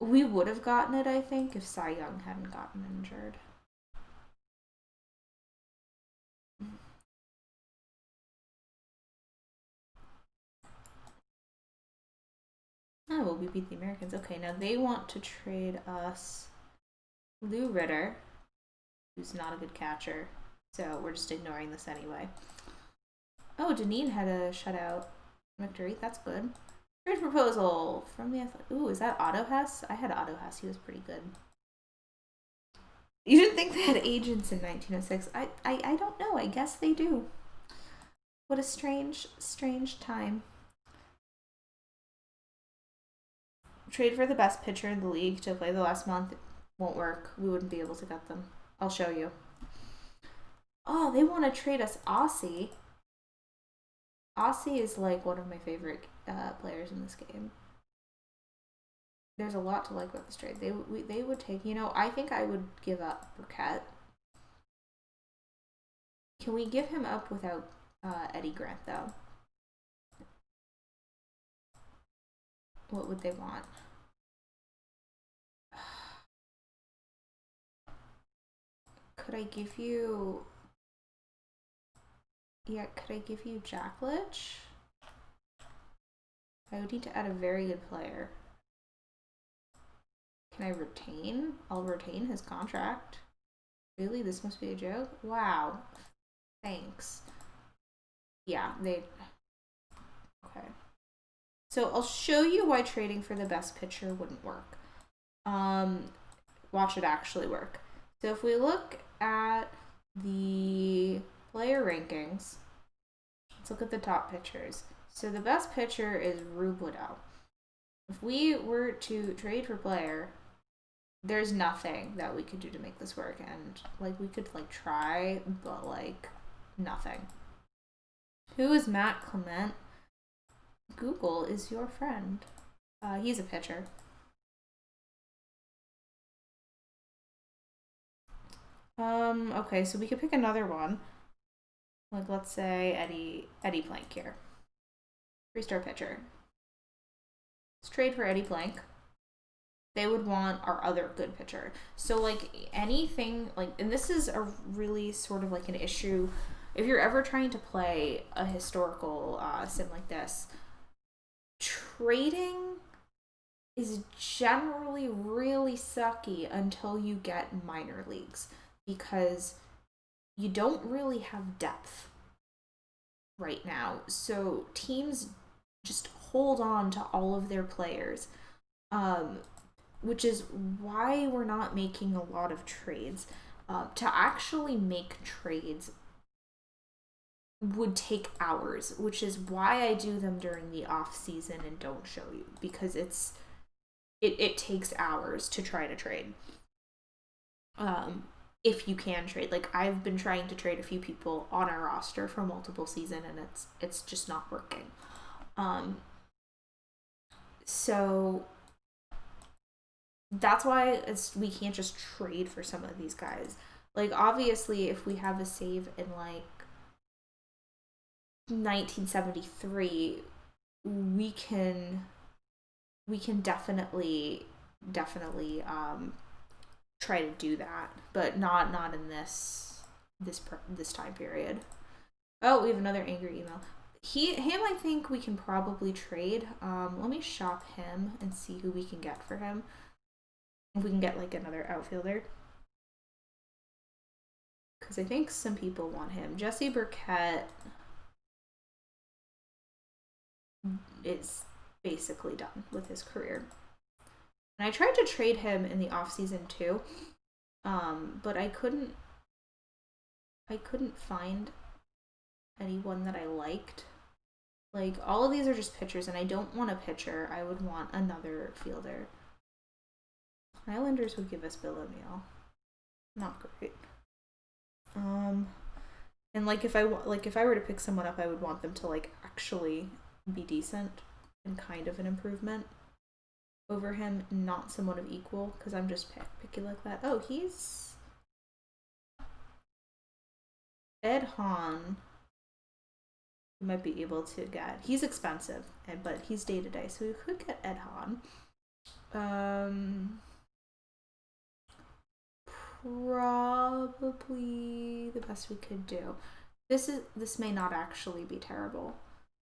We would have gotten it, I think, if Cy Young hadn't gotten injured. Oh, well, we beat the Americans. Okay, now they want to trade us Lou Ritter, who's not a good catcher, so we're just ignoring this anyway. Oh, Deneen had a shutout victory. That's good. Trade proposal from the Athletic. Ooh, is that Otto Hess? I had Otto Hess. He was pretty good. You didn't think they had agents in 1906. I don't know. I guess they do. What a strange time. Trade for the best pitcher in the league to play the last month. Won't work. We wouldn't be able to get them. I'll show you. Oh, they want to trade us Aussie. Aussie is like one of my favorite players in this game. There's a lot to like about this trade. They would take, I think I would give up Burkett. Can we give him up without Eddie Grant, though? What would they want? Could I give you... Yeah, could I give you Jack Litch? I would need to add a very good player. Can I retain? I'll retain his contract. Really? This must be a joke? Wow. Thanks. Yeah, they... Okay. So I'll show you why trading for the best pitcher wouldn't work. Watch it actually work. So if we look at the player rankings, let's look at the top pitchers. So the best pitcher is Rube Liddell. If we were to trade for player, there's nothing that we could do to make this work, and we could try, but nothing. Who is Matt Clement? Google is your friend. He's a pitcher. Okay, so we could pick another one. Let's say Eddie Plank here. 3-star pitcher. Let's trade for Eddie Plank. They would want our other good pitcher. So anything and this is a really sort of an issue if you're ever trying to play a historical sim like this. Trading is generally really sucky until you get minor leagues, because you don't really have depth right now. So teams just hold on to all of their players, which is why we're not making a lot of trades. To actually make trades would take hours, which is why I do them during the off season and don't show you, because it takes hours to try to trade. If you can trade, I've been trying to trade a few people on our roster for multiple season, and it's just not working. So that's why we can't just trade for some of these guys. Obviously, if we have a save in 1973, we can definitely definitely try to do that, but not in this time period. Oh, we have another angry email. Him, I think we can probably trade. Let me shop him and see who we can get for him. If we can get like another outfielder, because I think some people want him. Jesse Burkett is basically done with his career, and I tried to trade him in the off season too, but I couldn't find anyone that I liked. Like, all of these are just pitchers, and I don't want a pitcher. I would want another fielder. Islanders would give us Bill O'Neill. Not great. And like if I were to pick someone up, I would want them to like actually be decent and kind of an improvement over him, not someone of equal, because I'm just picky like that. Oh, he's Ed Hahn. We might be able to get. He's expensive, but he's day to day, so we could get Ed Hahn. Probably the best we could do. This may not actually be terrible.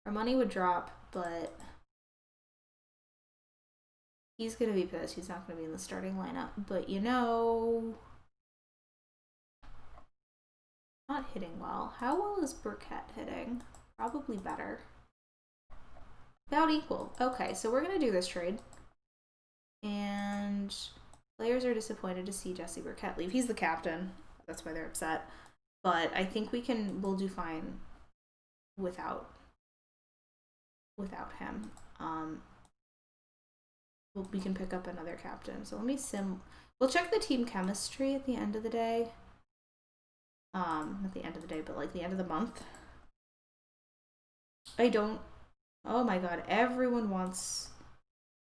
Our money would drop, but he's gonna be pissed. He's not gonna be in the starting lineup. But not hitting well. How well is Burkett hitting? Probably better. About equal. Okay, so we're gonna do this trade. And players are disappointed to see Jesse Burkett leave. He's the captain. That's why they're upset. But I think we'll do fine without him. We can pick up another captain. So let me we'll check the team chemistry at the end of the day. Not the end of the day, but like the end of the month. Oh my god, everyone wants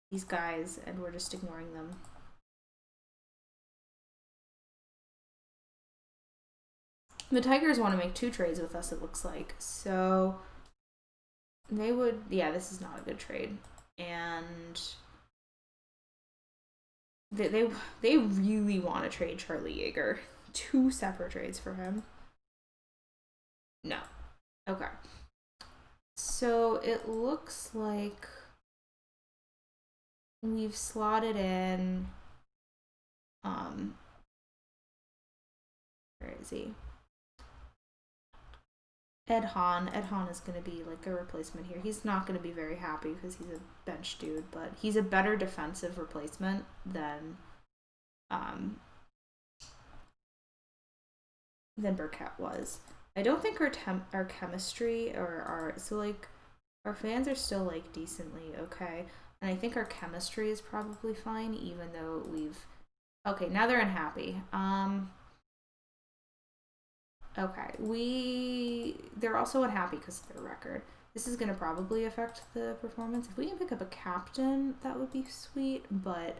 these guys and we're just ignoring them. The Tigers want to make 2 trades with us, it looks like. So they would, yeah, this is not a good trade. And they really want to trade Charlie Yeager. 2 separate trades for him. No. Okay. So it looks like we've slotted in where is he? Ed Hahn. Ed Hahn is going to be like a replacement here. He's not going to be very happy because he's a bench dude, but he's a better defensive replacement than Burkett was. I don't think our chemistry or our fans are still like decently okay, and I think our chemistry is probably fine, even though okay, now they're unhappy. Okay, they're also unhappy because of their record. This is going to probably affect the performance. If we can pick up a captain, that would be sweet, but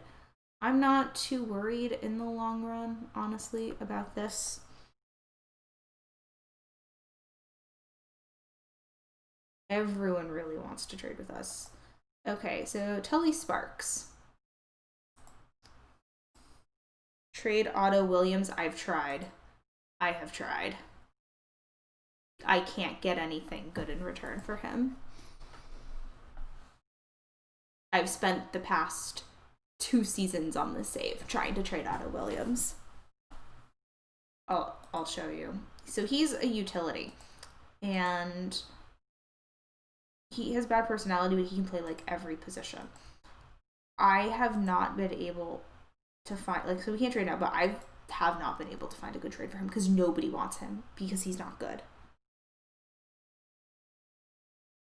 I'm not too worried in the long run, honestly, about this. Everyone really wants to trade with us. Okay, so Tully Sparks. Trade Otto Williams. I have tried. I can't get anything good in return for him. I've spent the past 2 seasons on this save trying to trade Otto Williams. I'll show you. So he's a utility, and he has bad personality, but he can play like every position. I have not been able to find so we can't trade now, but I have not been able to find a good trade for him because nobody wants him because he's not good.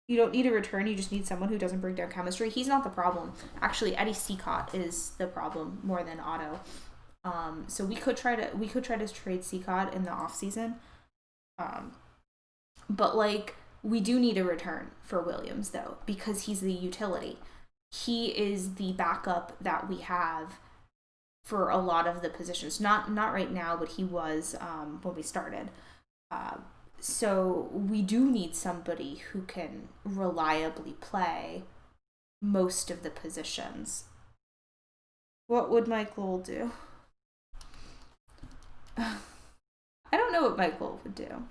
You don't need a return, you just need someone who doesn't break down chemistry. He's not the problem. Actually, Eddie Seacott is the problem more than Otto. So we could try to trade Seacott in the off season. But like we do need a return for Williams though, because he's the utility. He is the backup that we have for a lot of the positions. Not right now, but he was when we started. So we do need somebody who can reliably play most of the positions. What would Mike Lowell do? I don't know what Mike Lowell would do.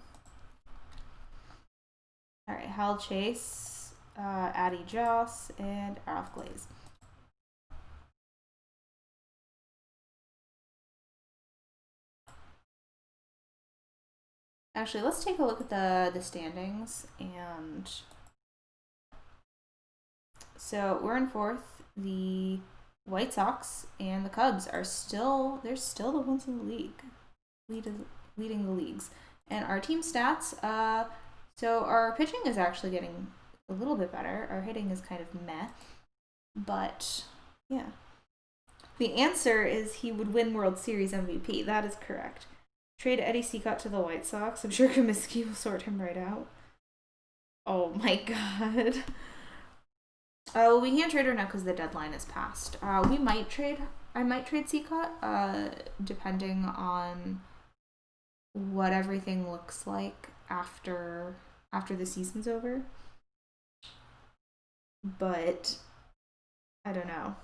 All right, Hal Chase, Addie Joss, and Arif Glaze. Actually, let's take a look at the standings. And so we're in fourth. The White Sox and the Cubs are still the ones in the league, leading the leagues. And our team stats, so our pitching is actually getting a little bit better. Our hitting is kind of meh, but yeah. The answer is he would win World Series MVP. That is correct. Trade Eddie Seacott to the White Sox. I'm sure Comiskey will sort him right out. Oh my god. Oh, we can't trade her now because the deadline is passed. We might trade. I might trade Seacott, depending on what everything looks like after the season's over. But I don't know.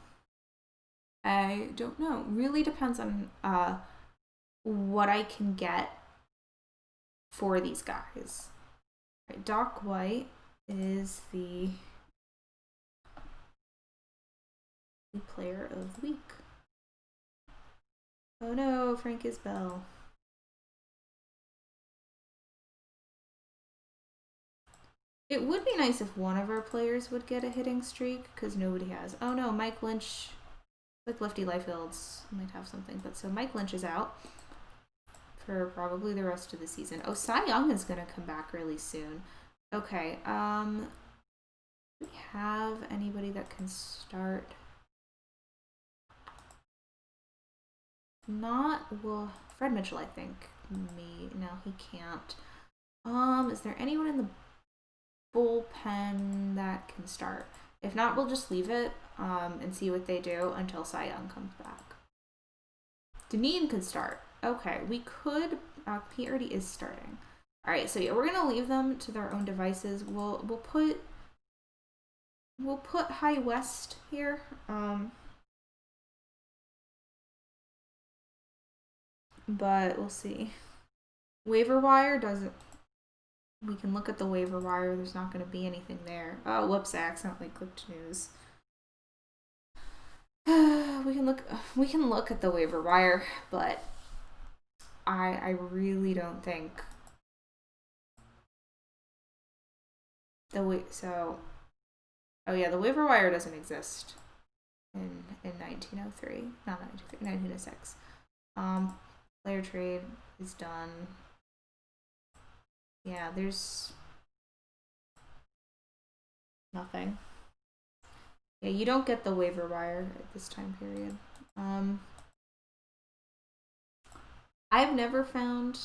Really depends on what I can get for these guys. Right, Doc White is the player of the week. Oh no, Frank Isbell. It would be nice if one of our players would get a hitting streak, because nobody has. Oh no, Mike Lynch, like Lefty Liefeld might have something. But so Mike Lynch is out for probably the rest of the season. Oh, Cy Young is going to come back really soon. Okay, do we have anybody that can start? Fred Mitchell, I think. No, he can't. Is there anyone in the bullpen that can start? If not, we'll just leave it and see what they do until Cy Young comes back. Deneen could start. Okay, we could. He already is starting. All right, so yeah, we're gonna leave them to their own devices. We'll put High West here. But we'll see. Waiver wire doesn't. We can look at the waiver wire. There's not going to be anything there. Oh, whoops! I accidentally clicked news. We can look at the waiver wire, but I really don't think so. Oh yeah, the waiver wire doesn't exist in 1903, not 1903, 1906. Player trade is done. Yeah, there's nothing. Yeah, you don't get the waiver wire at this time period. I've never found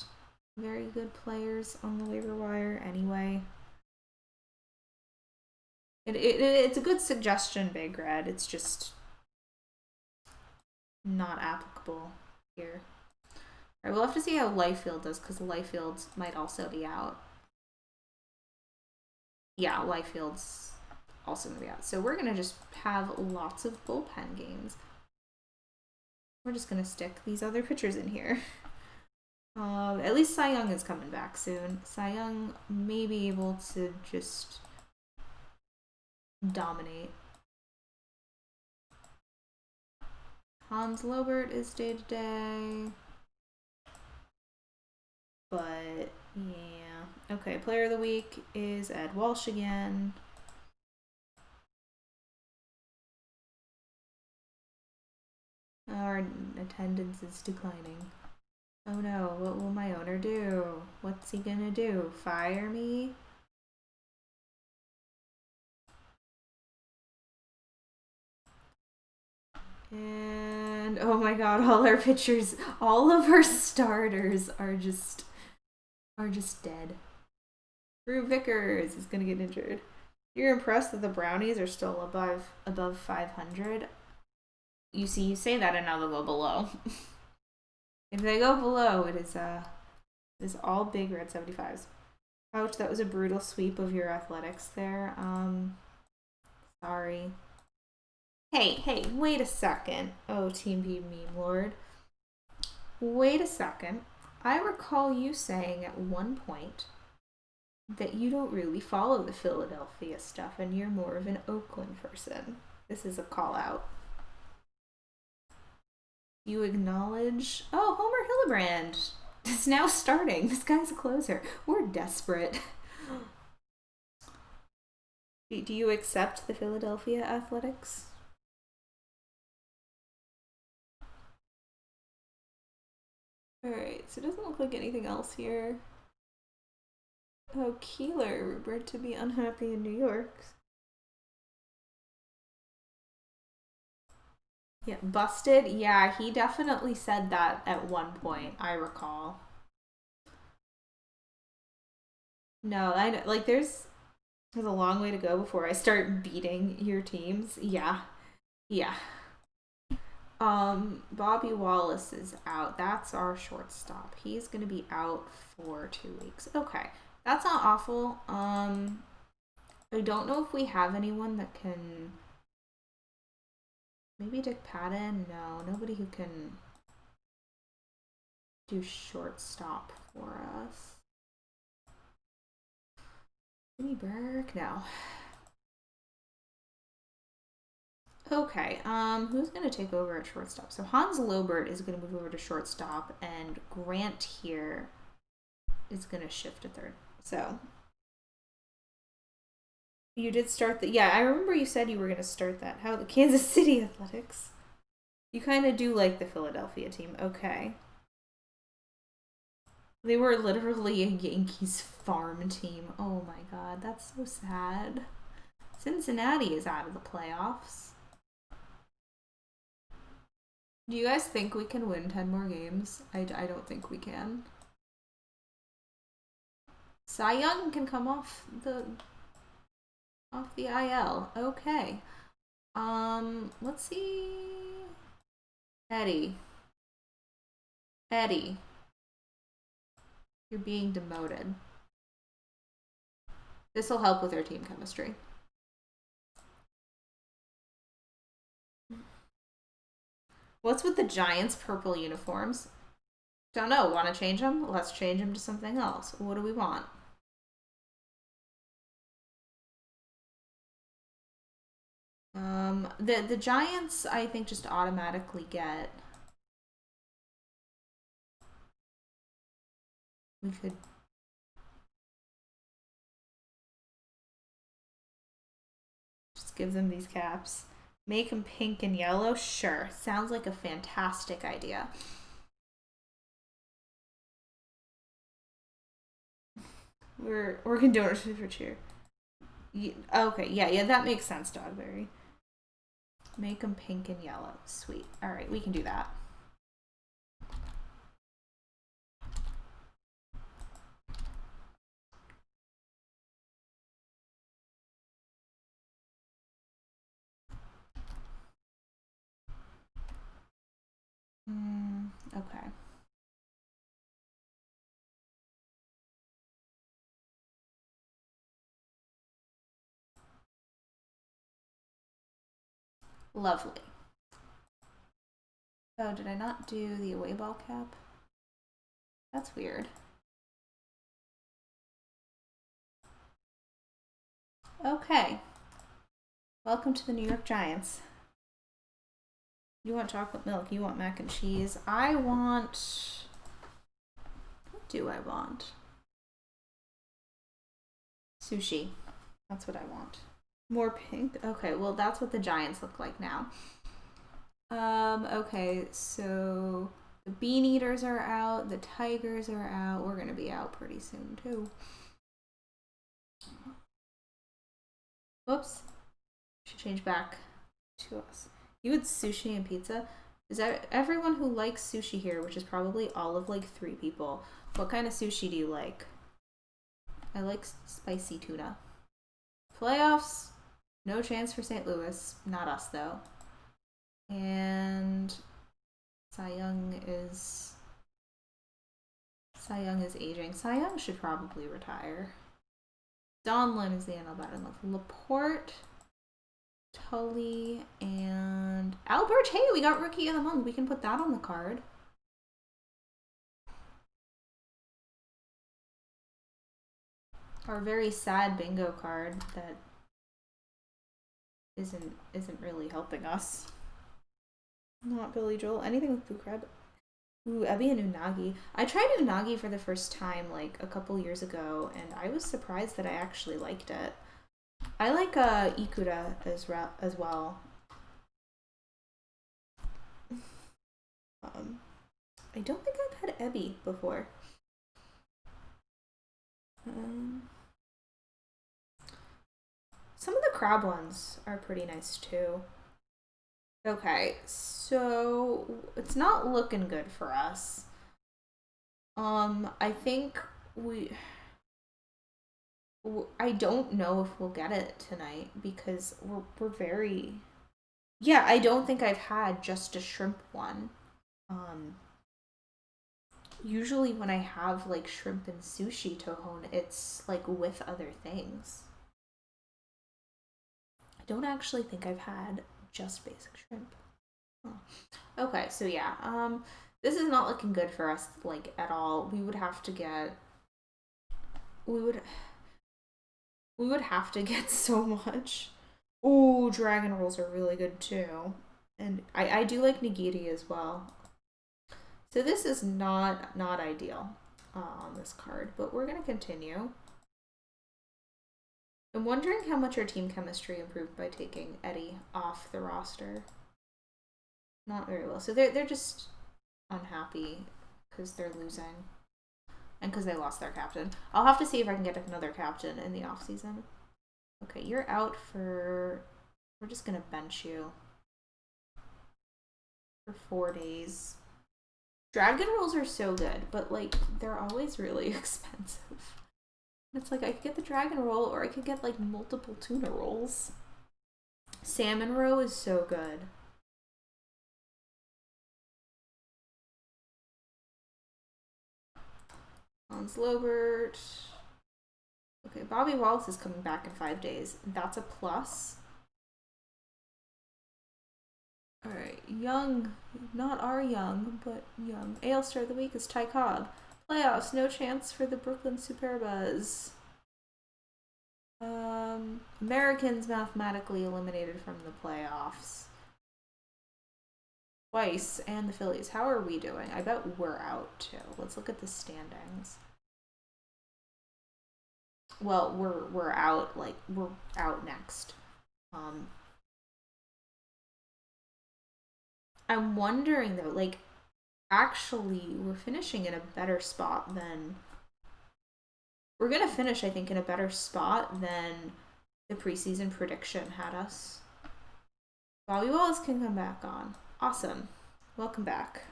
very good players on the waiver wire anyway. It's a good suggestion, Big Red. It's just not applicable here. All right, we'll have to see how Liefeld does, because Liefeld might also be out. Yeah, Liefeld's also going to be out. So we're going to just have lots of bullpen games. We're just going to stick these other pitchers in here. At least Cy Young is coming back soon. Cy Young may be able to just dominate. Hans Libert is day-to-day. But, yeah. Okay, player of the week is Ed Walsh again. Our attendance is declining. Oh no, what will my owner do? What's he gonna do? Fire me? And oh my god, all our pitchers, all of our starters are just dead. Drew Vickers is gonna get injured. You're impressed that the Brownies are still above 500? You see, you say that and now they'll go below. If they go below, it is all big red 75s. Ouch, that was a brutal sweep of your athletics there. Sorry. Hey, wait a second. Oh, Team B meme lord. Wait a second. I recall you saying at one point that you don't really follow the Philadelphia stuff and you're more of an Oakland person. This is a call out. You acknowledge. Oh, Homer Hillebrand is now starting. This guy's a closer. We're desperate. Do you accept the Philadelphia Athletics? Alright, so it doesn't look like anything else here. Oh, Keeler, rumored to be unhappy in New York. Yeah, busted? Yeah, he definitely said that at one point, I recall. No, I know, like, there's a long way to go before I start beating your teams. Yeah. Yeah. Bobby Wallace is out. That's our shortstop. He's gonna be out for 2 weeks. Okay. That's not awful. I don't know if we have anyone that can. Maybe Dick Patton? No, nobody who can do shortstop for us. Jimmy Burke? No. Okay, who's gonna take over at shortstop? So Hans Libert is gonna move over to shortstop, and Grant here is gonna shift to third. So you did start the. Yeah, I remember you said you were gonna start that. How the Kansas City Athletics? You kind of do like the Philadelphia team. Okay. They were literally a Yankees farm team. Oh my god, that's so sad. Cincinnati is out of the playoffs. Do you guys think we can win 10 more games? I don't think we can. Cy Young can come off the IL. Okay. Let's see. Eddie. You're being demoted. This will help with our team chemistry. What's with the Giants' purple uniforms? Don't know. Want to change them? Let's change them to something else. What do we want? The Giants, I think, just automatically get. We could. Just give them these caps. Make them pink and yellow? Sure. Sounds like a fantastic idea. We're gonna do it for cheer. Okay, yeah, that makes sense, Dogberry. Make them pink and yellow. Sweet. Alright, we can do that. Okay. Lovely. Oh, did I not do the away ball cap? That's weird. Okay. Welcome to the New York Giants. You want chocolate milk, you want mac and cheese. I want. What do I want? Sushi. That's what I want. More pink? Okay, well, that's what the Giants look like now. Okay, so the Bean Eaters are out, the Tigers are out. We're gonna be out pretty soon, too. Whoops. Should change back to us. You had sushi and pizza? Is that everyone who likes sushi here, which is probably all of like 3 people? What kind of sushi do you like? I like spicy tuna. Playoffs, no chance for St. Louis. Not us though. And Cy Young is aging. Cy Young should probably retire. Donlin is the NL batting left. Laporte, Tully and Albert. Hey, we got Rookie of the Month. We can put that on the card. Our very sad bingo card that isn't really helping us. Not Billy Joel. Anything with Bukreb. Ooh, Ebi and Unagi. I tried Unagi for the first time like a couple years ago, and I was surprised that I actually liked it. I like Ikura as well. I don't think I've had Ebi before. Some of the crab ones are pretty nice too. Okay, so it's not looking good for us. I think I don't know if we'll get it tonight because we're very. Yeah, I don't think I've had just a shrimp one. Usually when I have like shrimp and sushi tohon, it's like with other things. I don't actually think I've had just basic shrimp. Oh. Okay, so yeah, this is not looking good for us like at all. We would have to get so much. Ooh, dragon rolls are really good too. And I do like nigiri as well. So this is not ideal on this card, but we're going to continue. I'm wondering how much our team chemistry improved by taking Eddie off the roster. Not very well. So they're just unhappy because they're losing and because they lost their captain. I'll have to see if I can get another captain in the off season. Okay, you're out for. We're just gonna bench you for 4 days. Dragon rolls are so good, but like they're always really expensive. It's like I could get the dragon roll or I could get like multiple tuna rolls. Salmon roe is so good. Hans Lobert. Okay, Bobby Wallace is coming back in 5 days. That's a plus. Alright, Young. Not our Young, but Young. AL Star of the Week is Ty Cobb. Playoffs, no chance for the Brooklyn Superbas. Americans mathematically eliminated from the playoffs. Twice, and the Phillies. How are we doing? I bet we're out too. Let's look at the standings. Well, we're out, like, we're out next. I'm wondering though, like, actually, we're finishing in a better spot than. We're gonna finish, I think, in a better spot than the preseason prediction had us. Bobby Wallace can come back on. Awesome. Welcome back.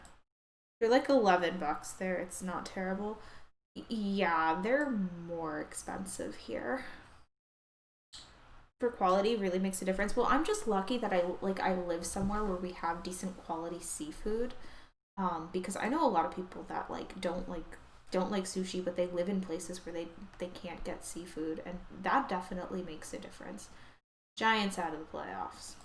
They're like $11 there. It's not terrible. Yeah, they're more expensive here. For quality really makes a difference. Well, I'm just lucky that I live somewhere where we have decent quality seafood. Because I know a lot of people that like don't like sushi, but they live in places where they can't get seafood, and that definitely makes a difference. Giants out of the playoffs.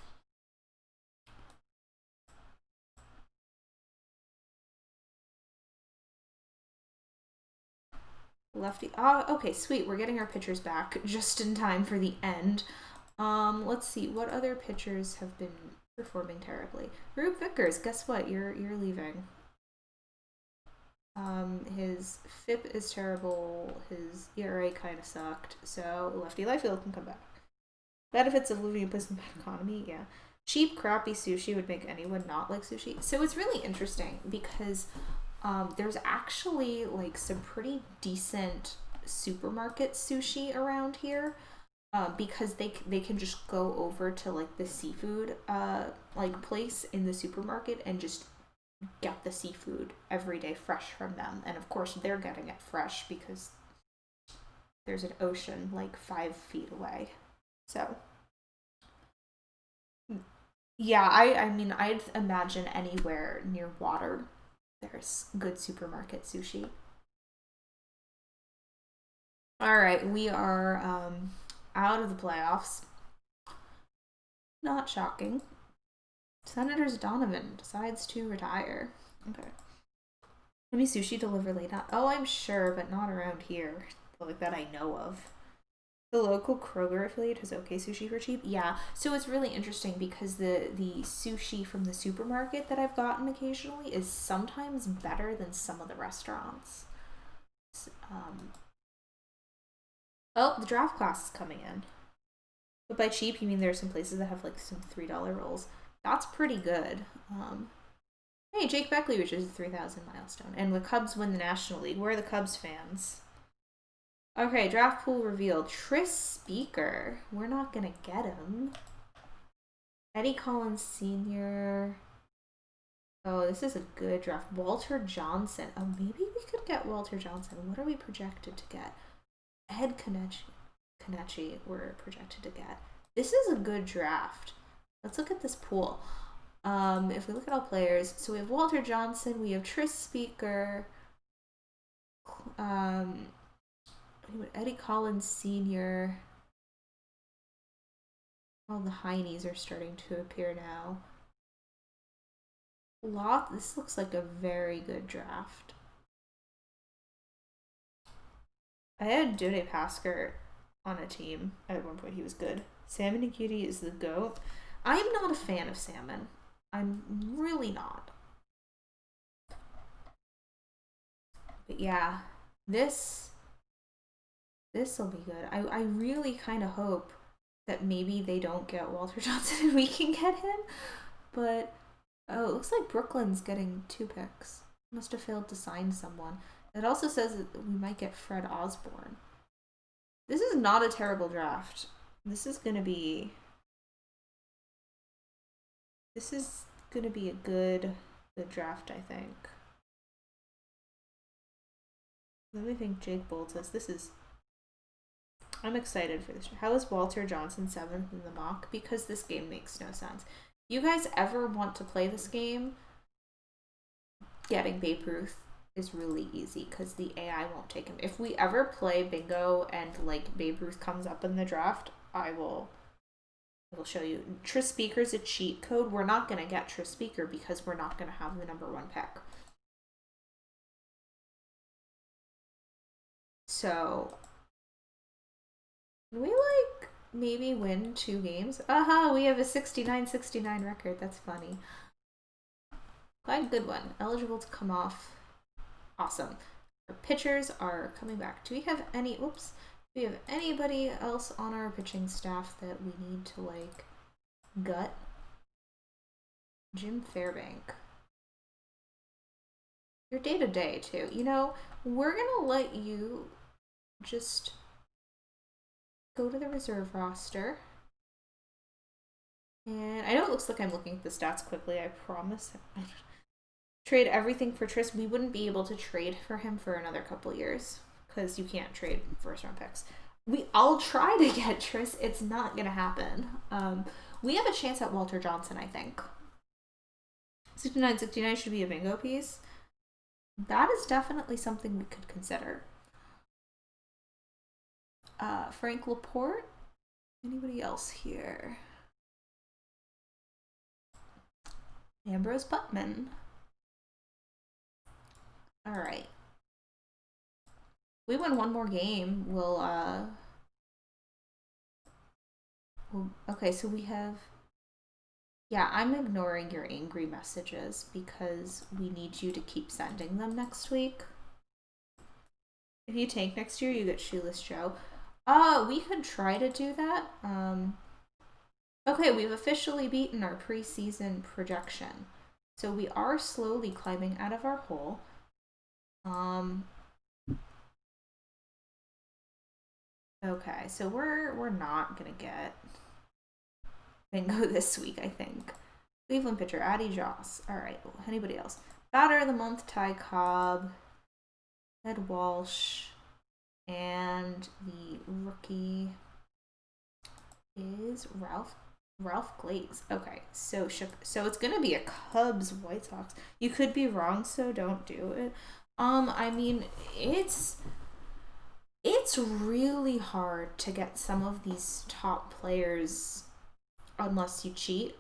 Lefty. Okay, sweet. We're getting our pitchers back just in time for the end. Let's see. What other pitchers have been performing terribly? Rube Vickers, guess what? You're leaving. His FIP is terrible. His ERA kind of sucked. So Lefty Liefeld can come back. Benefits of living in a place with a bad economy, yeah. Cheap, crappy sushi would make anyone not like sushi. So it's really interesting because there's actually like some pretty decent supermarket sushi around here, because they can just go over to like the seafood like place in the supermarket and just get the seafood every day fresh from them. And of course they're getting it fresh because there's an ocean like 5 feet away. So yeah, I mean I'd imagine anywhere near water there's good supermarket sushi. All right, we are out of the playoffs. not shocking. Senators Donovan decides to retire. Okay. Maybe sushi deliver late night. Oh, I'm sure, but not around here. Like that I know of. The local Kroger affiliate has okay sushi for cheap. Yeah, so it's really interesting because the sushi from the supermarket that I've gotten occasionally is sometimes better than some of the restaurants. Oh, the draft class is coming in. But by cheap, you mean there are some places that have like some $3 rolls. That's pretty good. Hey, Jake Beckley reaches the 3,000 milestone. And the Cubs win the National League. Where are the Cubs fans? Okay, draft pool revealed. Tris Speaker. We're not gonna get him. Eddie Collins Sr. Oh, this is a good draft. Walter Johnson. Oh, maybe we could get Walter Johnson. What are we projected to get? Ed Kenichi we're projected to get. This is a good draft. Let's look at this pool. If we look at all players, so we have Walter Johnson, we have Tris Speaker, Eddie Collins Sr. All the heinies are starting to appear now. This looks like a very good draft. I had Dode Pasker on a team. At one point he was good. Salmon and Cutie is the GOAT. I'm not a fan of Salmon. I'm really not. But yeah, this will be good. I really kind of hope that maybe they don't get Walter Johnson and we can get him. But, oh, it looks like Brooklyn's getting 2 picks. Must have failed to sign someone. It also says that we might get Fred Osborne. This is not a terrible draft. This is gonna be a good draft, I think. Let me think. Jake Bolt says I'm excited for this. How is Walter Johnson 7th in the mock? Because this game makes no sense. You guys ever want to play this game? Getting Babe Ruth is really easy because the AI won't take him. If we ever play bingo and like Babe Ruth comes up in the draft, I will show you. Tris Speaker's a cheat code. We're not going to get Tris Speaker because we're not going to have the #1 pick. So, we like maybe win 2 games. Aha, we have a 69-69 record. That's funny. Quite a good one. Eligible to come off. Awesome. Our pitchers are coming back. Do we have anybody else on our pitching staff that we need to like gut? Jim Fairbank. You're day to day too. You know, we're gonna let you just go to the reserve roster. And I know it looks like I'm looking at the stats quickly, I promise. Trade everything for Tris. We wouldn't be able to trade for him for another couple years because you can't trade first-round picks. I'll try to get Tris. It's not gonna happen. We have a chance at Walter Johnson, I think. 69-69 should be a bingo piece. That is definitely something we could consider. Frank Laporte. Anybody else here? Ambrose Putman. All right. We win one more game. Okay, so we have. Yeah, I'm ignoring your angry messages because we need you to keep sending them next week. If you tank next year, you get Shoeless Joe. We could try to do that. Okay, we've officially beaten our preseason projection. So we are slowly climbing out of our hole. Okay, so we're not gonna get bingo this week, I think. Cleveland pitcher, Addie Joss. Alright, anybody else? Batter of the month, Ty Cobb, Ed Walsh, and the rookie is Ralph Glaze. Okay, so it's gonna be a Cubs White Sox. You could be wrong, so don't do it. I mean, it's really hard to get some of these top players unless you cheat,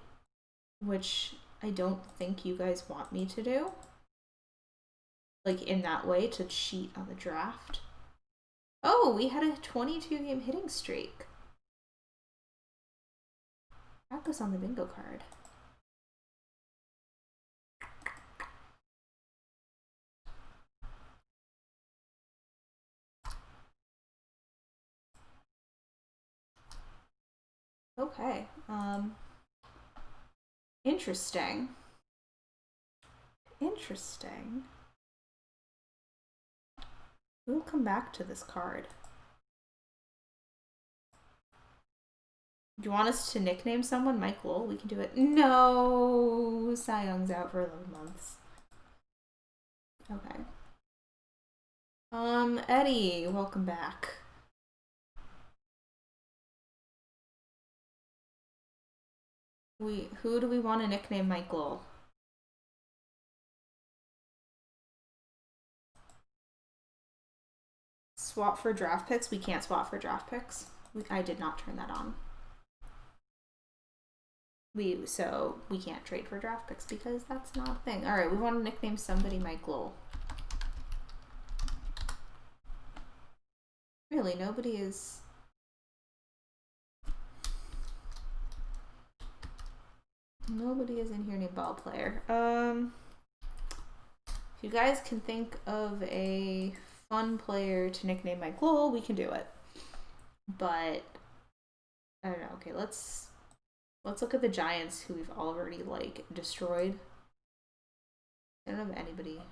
which I don't think you guys want me to do. Like, in that way, to cheat on the draft. Oh, we had a 22-game hitting streak. That goes on the bingo card. Okay. Interesting. Interesting. We'll come back to this card. Do you want us to nickname someone? Mike Lowell? We can do it. No! Cy Young's out for 11 months. Okay. Eddie, welcome back. Who do we want to nickname Mike Lowell? Swap for draft picks? We can't swap for draft picks. I did not turn that on. So we can't trade for draft picks because that's not a thing. All right, we want to nickname somebody Mike Lowell. Really, nobody is. Nobody is in here named ball player. If you guys can think of a fun player to nickname Mike Lowell, we can do it. But I don't know. Okay, let's look at the Giants who we've already like destroyed. I don't have anybody.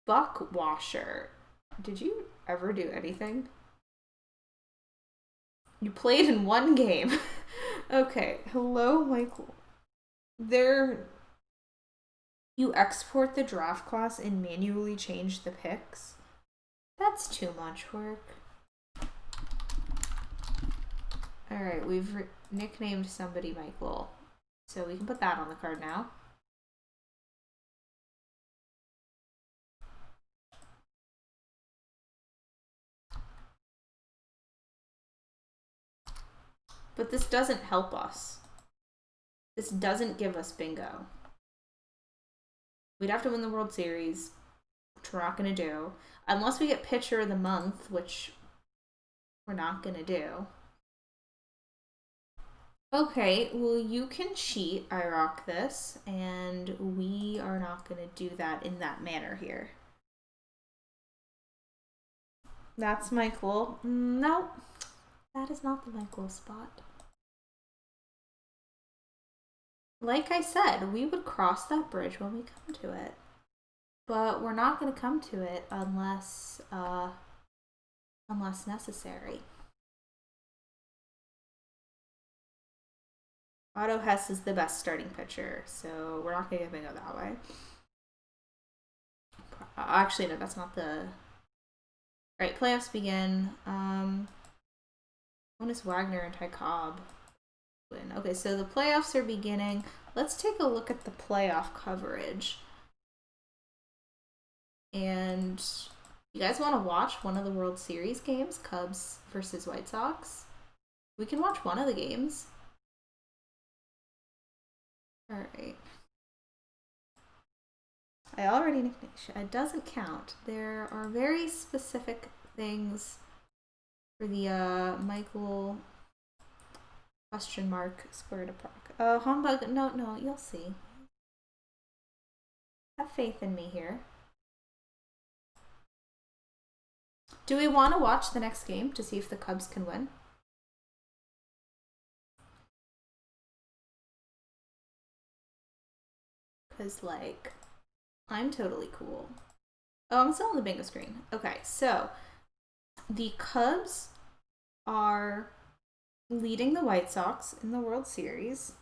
Buck Washer. Did you ever do anything? You played in one game. Okay, hello, Michael. You export the draft class and manually change the picks? That's too much work. Alright, we've nicknamed somebody Michael. So we can put that on the card now. But this doesn't help us. This doesn't give us bingo. We'd have to win the World Series, which we're not going to do. Unless we get Pitcher of the Month, which we're not going to do. Okay, well, you can cheat. I rock this, and we are not going to do that in that manner here. That's Michael. No, that is not the Michael spot. Like I said, we would cross that bridge when we come to it. But we're not going to come to it unless necessary. Otto Hess is the best starting pitcher, so we're not going to get bingo that way. Actually, no, that's not the... All right, playoffs begin. Honus Wagner and Ty Cobb win. Okay, so the playoffs are beginning. Let's take a look at the playoff coverage. And you guys want to watch one of the World Series games, Cubs versus White Sox? We can watch one of the games. All right. I already nicknamed it. It doesn't count. There are very specific things for the Michael question mark square to proc. Humbug. No, you'll see. Have faith in me here. Do we want to watch the next game to see if the Cubs can win? Because, like, I'm totally cool. Oh, I'm still on the bingo screen. Okay, so the Cubs are leading the White Sox in the World Series.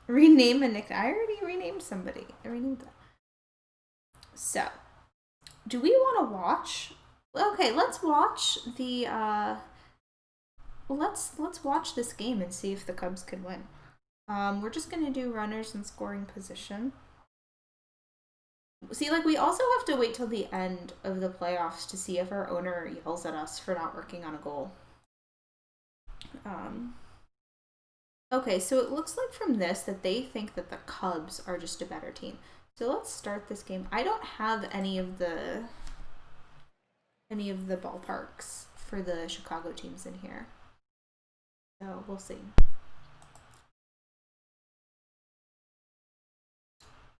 Rename a nickname. I already renamed somebody. I renamed them. So, do we want to watch? Okay, let's watch the let's watch this game and see if the Cubs can win. We're just gonna do runners in scoring position. See, like, we also have to wait till the end of the playoffs to see if our owner yells at us for not working on a goal. Okay, so it looks like from this that they think that the Cubs are just a better team. So let's start this game. I don't have any of the ballparks for the Chicago teams in here. So we'll see.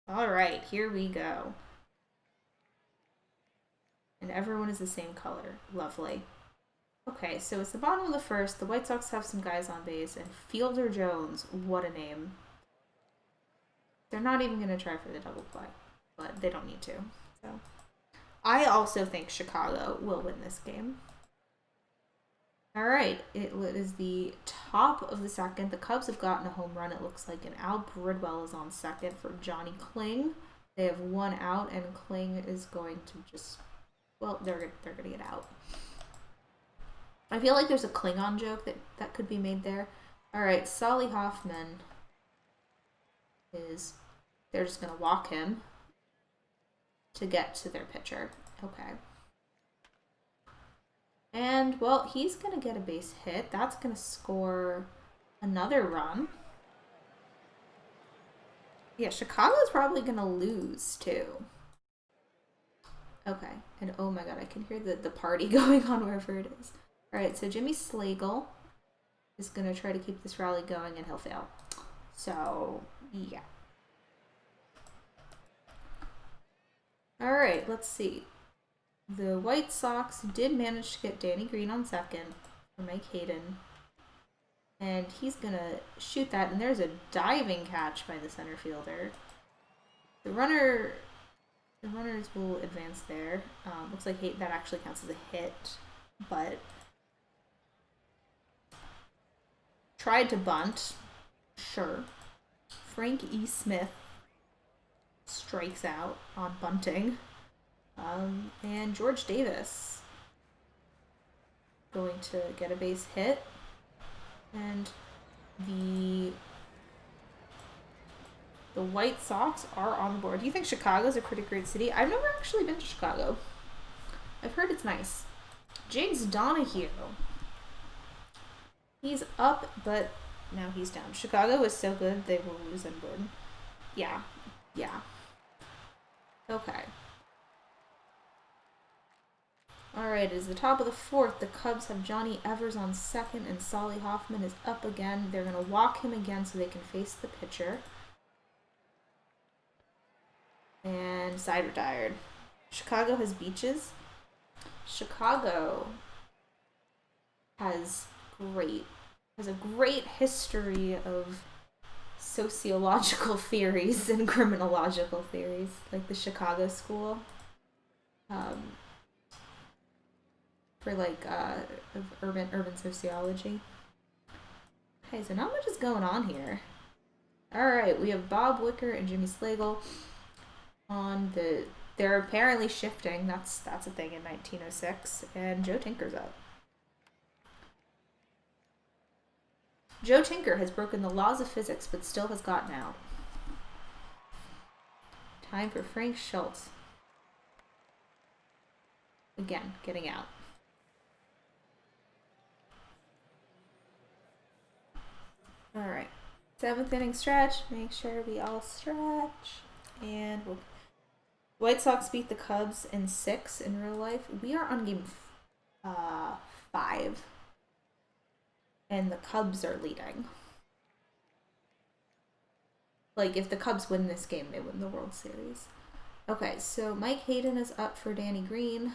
All right, here we go. And everyone is the same color. Lovely. Okay, so it's the bottom of the first. The White Sox have some guys on base, and Fielder Jones, what a name. They're not even going to try for the double play, but they don't need to. So I also think Chicago will win this game. All right, it is the top of the second. The Cubs have gotten a home run, it looks like, and Al Bridwell is on second for Johnny Kling. They have one out, and Kling is going to just, well, they're going to get out. I feel like there's a Klingon joke that could be made there. All right, Solly Hoffman is, they're just going to walk him to get to their pitcher. Okay. And, well, he's going to get a base hit. That's going to score another run. Yeah, Chicago's probably going to lose, too. Okay. And, oh my god, I can hear the party going on wherever it is. All right, so Jimmy Slagle is going to try to keep this rally going, and he'll fail. So, yeah. All right, let's see. The White Sox did manage to get Danny Green on second for Mike Hayden. And he's going to shoot that, and there's a diving catch by the center fielder. The runners will advance there. Looks like that actually counts as a hit, but tried to bunt. Sure. Frank E. Smith strikes out on bunting. And George Davis going to get a base hit. And the White Sox are on the board. Do you think Chicago's a pretty great city? I've never actually been to Chicago. I've heard it's nice. James Donahue. He's up, but now he's down. Chicago is so good, they will lose in Borden. Yeah. Okay. Alright, it is the top of the fourth. The Cubs have Johnny Evers on second, and Solly Hoffman is up again. They're going to walk him again so they can face the pitcher. And side retired. Chicago has beaches. Chicago has a great history of sociological theories and criminological theories, like the Chicago School. For like of urban sociology. Okay, so not much is going on here. All right, we have Bob Wicker and Jimmy Slagle on the. They're apparently shifting. That's a thing in 1906, and Joe Tinker's up. Joe Tinker has broken the laws of physics, but still has gotten out. Time for Frank Schultz. Again, getting out. All right, 7th inning stretch. Make sure we all stretch. And White Sox beat the Cubs in 6 in real life. We are on game 5. And the Cubs are leading. Like, if the Cubs win this game, they win the World Series. Okay, so Mike Hayden is up for Danny Green.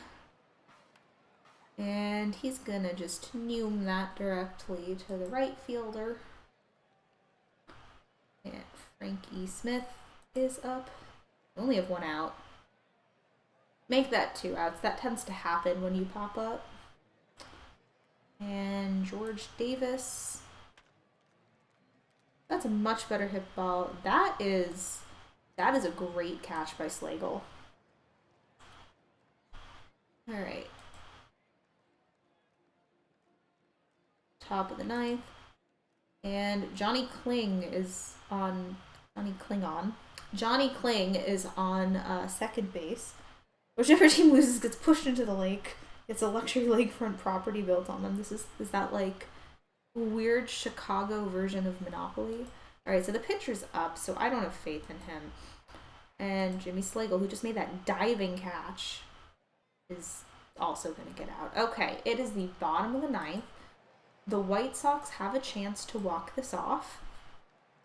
And he's gonna just noom that directly to the right fielder. And Frank E. Smith is up. Only have one out. Make that 2 outs. That tends to happen when you pop up. And George Davis. That's a much better hit ball. That is a great catch by Slagle. All right. Top of the 9th. And Johnny Kling is on second base. Whichever team loses gets pushed into the lake. It's a luxury lakefront property built on them. Is that like weird Chicago version of Monopoly. All right, so the pitcher's up, so I don't have faith in him. And Jimmy Slagle, who just made that diving catch, is also going to get out. Okay, it is the bottom of the ninth. The White Sox have a chance to walk this off.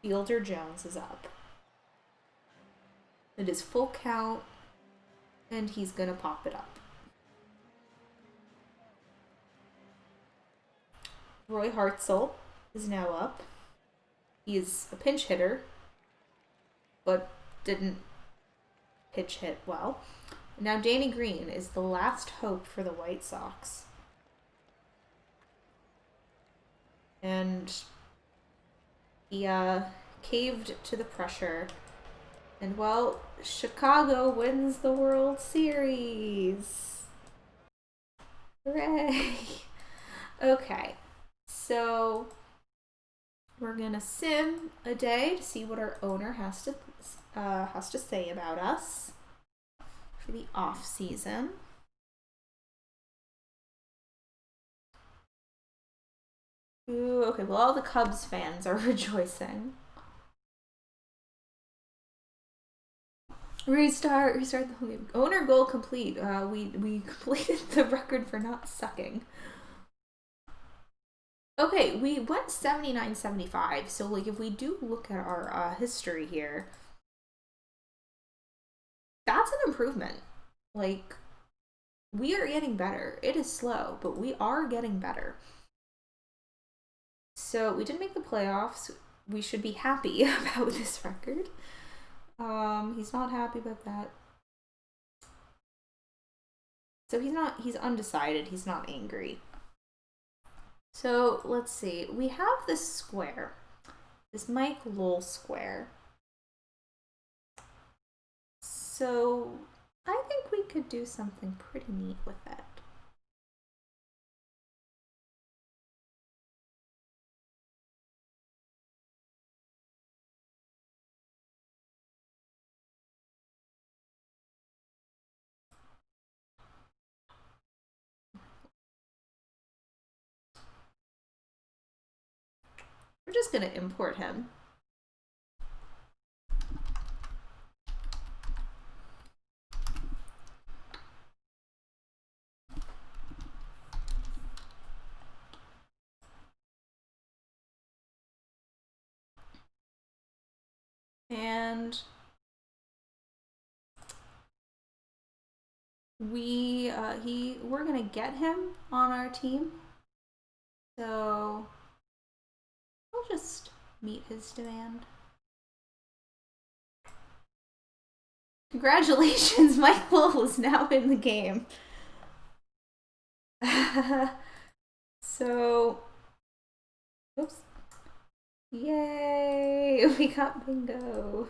Fielder Jones is up. It is full count, and he's going to pop it up. Roy Hartzell is now up. He is a pinch hitter, but didn't pitch hit well. Now Danny Green is the last hope for the White Sox. And he caved to the pressure. And, well, Chicago wins the World Series. Hooray! Okay, so we're going to sim a day to see what our owner has to say about us for the off season. Ooh, okay, well, all the Cubs fans are rejoicing. Restart the whole game. Owner goal complete. We completed the record for not sucking. Okay, we went 79-75, so, like, if we do look at our history here, that's an improvement. Like, we are getting better. It is slow, but we are getting better. So, we didn't make the playoffs. We should be happy about this record. He's not happy about that. So he's undecided. He's not angry. So let's see. We have this square, this Mike Lowell square. So I think we could do something pretty neat with it. We're just going to import him. And we're going to get him on our team. So I'll just meet his demand. Congratulations, Mike Lowell is now in the game. So, oops. Yay, we got bingo.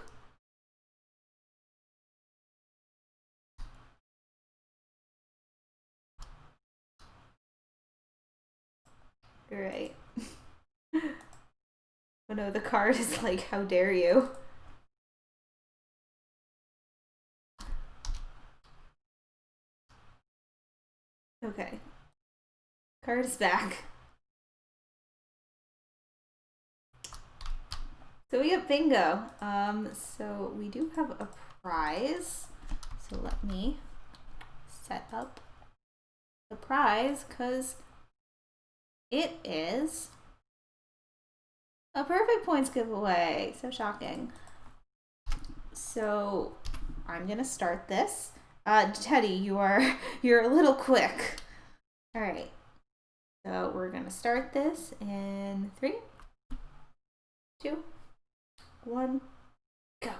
Right. Oh no, the card is like, how dare you? Okay. Card is back. So we have bingo. So we do have a prize. So let me set up the prize because it is a perfect points giveaway. So shocking. So I'm gonna start this. Teddy, you're a little quick. All right. So we're gonna start this in 3, 2, 1, go.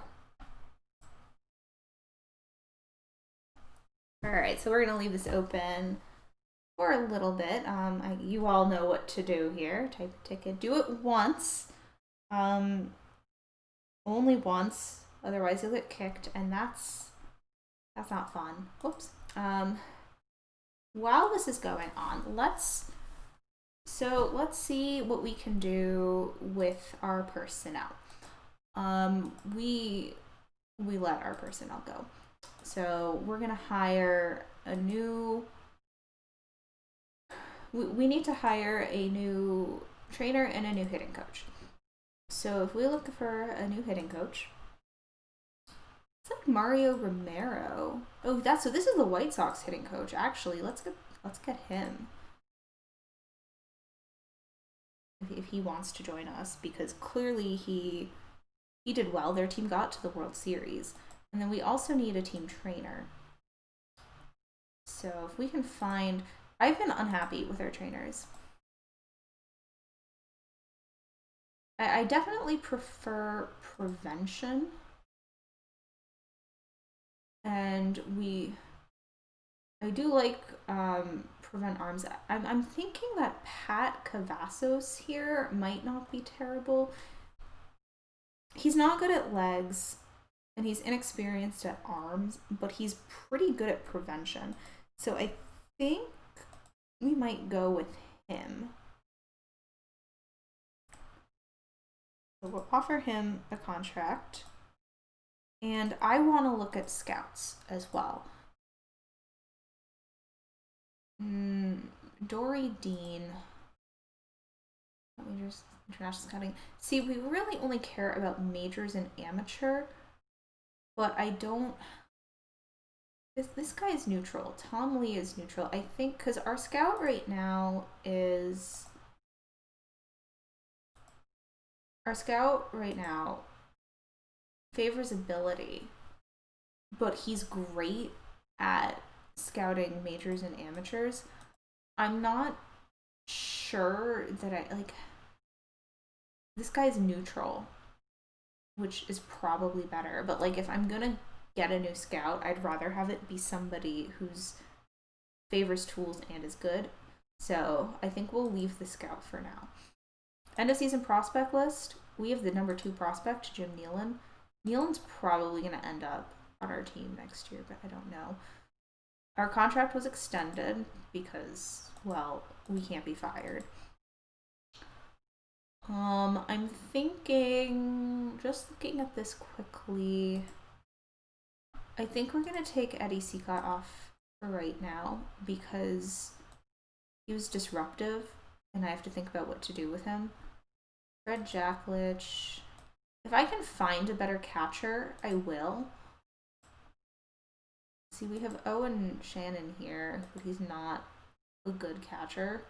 All right. So we're gonna leave this open for a little bit. You all know what to do here. Type a ticket. Do it once. Only once. Otherwise you'll get kicked, and that's not fun. Whoops. While this is going on, let's see what we can do with our personnel. We let our personnel go. So we're gonna hire a new. We need to hire a new trainer and a new hitting coach. So if we look for a new hitting coach, it's like Mario Romero. Oh, this is the White Sox hitting coach. Actually, let's get him if he wants to join us, because clearly he did well. Their team got to the World Series, and then we also need a team trainer. So if we can find, I've been unhappy with our trainers. I definitely prefer prevention, and I do like prevent arms. I'm thinking that Pat Cavazos here might not be terrible. He's not good at legs, and he's inexperienced at arms, but he's pretty good at prevention. So I think we might go with him. So we'll offer him a contract. And I want to look at scouts as well. Dory Dean. Majors, international scouting. See, we really only care about majors and amateur, but I don't. This guy is neutral. Tom Lee is neutral. I think because our scout right now is. Our scout right now favors ability, but he's great at scouting majors and amateurs. I'm not sure that I like. This guy's neutral, which is probably better, but like if I'm gonna get a new scout, I'd rather have it be somebody who's favors tools and is good. So I think we'll leave the scout for now. End of season prospect list. We have the number 2 prospect, Jim Nealon. Nealon's probably going to end up on our team next year, but I don't know. Our contract was extended because, well, we can't be fired. I'm thinking, just looking at this quickly, I think we're going to take Eddie Seacott off for right now because he was disruptive and I have to think about what to do with him. Fred Jacklich. If I can find a better catcher, I will. See, we have Owen Shannon here, but he's not a good catcher.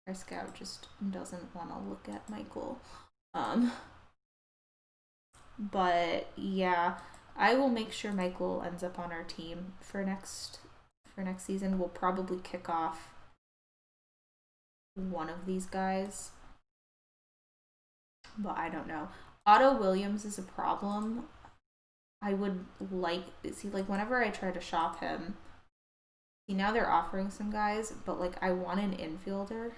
Our scout just doesn't want to look at Michael. But yeah, I will make sure Michael ends up on our team for next season. We'll probably kick off one of these guys, but I don't know. Otto Williams is a problem. I would like, see, like whenever I try to shop him, see now they're offering some guys, but like I want an infielder.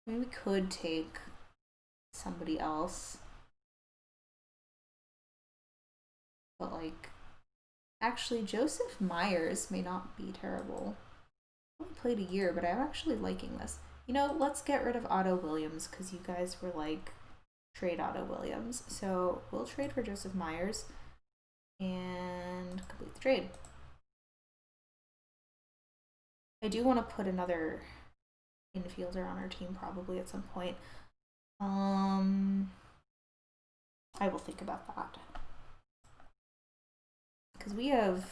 Maybe we could take somebody else, but like actually Joseph Myers may not be terrible. I only played a year, but I'm actually liking this. You know, let's get rid of Otto Williams because you guys were like, trade Otto Williams. So we'll trade for Joseph Myers and complete the trade. I do want to put another infielder on our team probably at some point. I will think about that. Because we have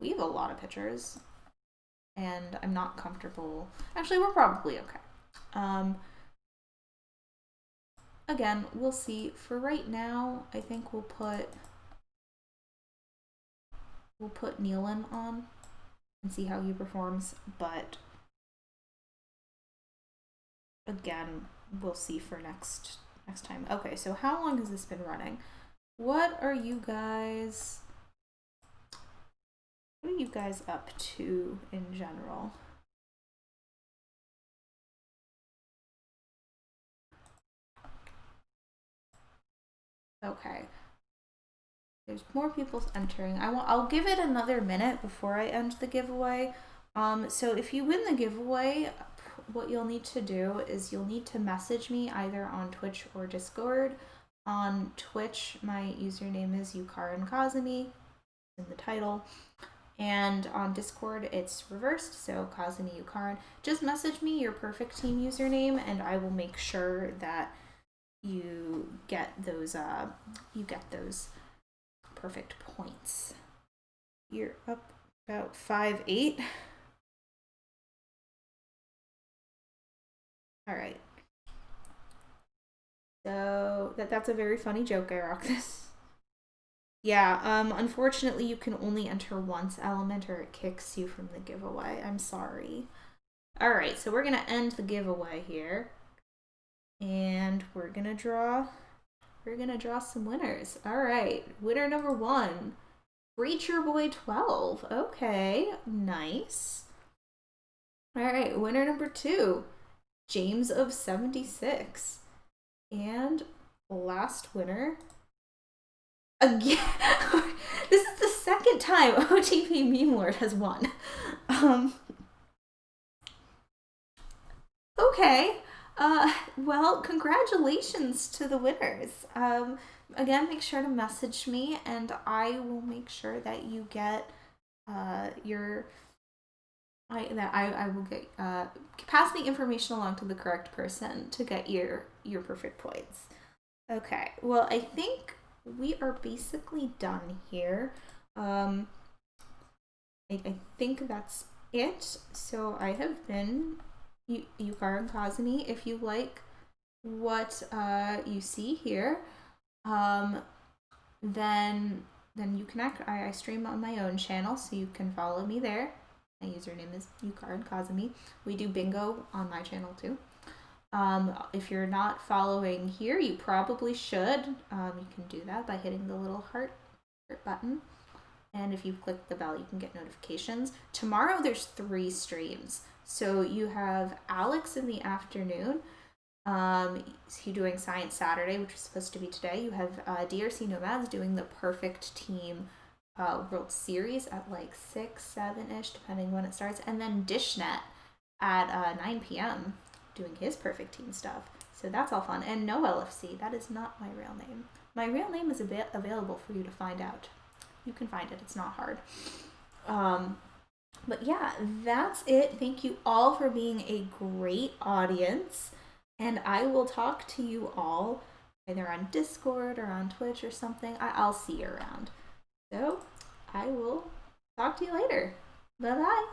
a lot of pitchers and I'm not comfortable. Actually, we're probably okay. Again, we'll see. For right now, I think we'll put Nealon on and see how he performs, but again, we'll see for next time. Okay, so how long has this been running? What are you guys up to in general? Okay. There's more people entering. I'll give it another minute before I end the giveaway. So if you win the giveaway, what you'll need to do is you'll need to message me either on Twitch or Discord. On Twitch, my username is YukarinKazami in the title. And on Discord, it's reversed, so Kazami Yukarin. Just message me your perfect team username, and I will make sure that you get those perfect points. You're up about 5-8. All right. So that's a very funny joke, I rock this. Yeah, unfortunately you can only enter once element or it kicks you from the giveaway. I'm sorry. Alright, so we're gonna end the giveaway here. And we're gonna draw some winners. Alright, winner number 1. Preacher Boy 12. Okay, nice. Alright, winner number 2. James of 76. And last winner, again, this is the second time OOTP Meme Lord has won. Okay, well, congratulations to the winners. Again, make sure to message me, and I will make sure that you get I will get pass the information along to the correct person to get your perfect points. Okay, well, I think we are basically done here. I think that's it. So I have been YukarinKazami. If you like what you see here, then you can I stream on my own channel, so you can follow me there. My username is YukarinKazami. We do bingo on my channel too. If you're not following here, you probably should. You can do that by hitting the little heart button. And if you click the bell, you can get notifications. Tomorrow there's 3 streams. So you have Alex in the afternoon. He's doing Science Saturday, which is supposed to be today. You have DRC Nomads doing the Perfect Team World Series at like 6, 7-ish, depending when it starts. And then Dishnet at 9 p.m. doing his Perfect Team stuff. So that's all fun. And no LFC, that is not my real name. My real name is available for you to find out. You can find it, it's not hard. But yeah, that's it. Thank you all for being a great audience. And I will talk to you all either on Discord or on Twitch or something. I'll see you around. So I will talk to you later. Bye-bye.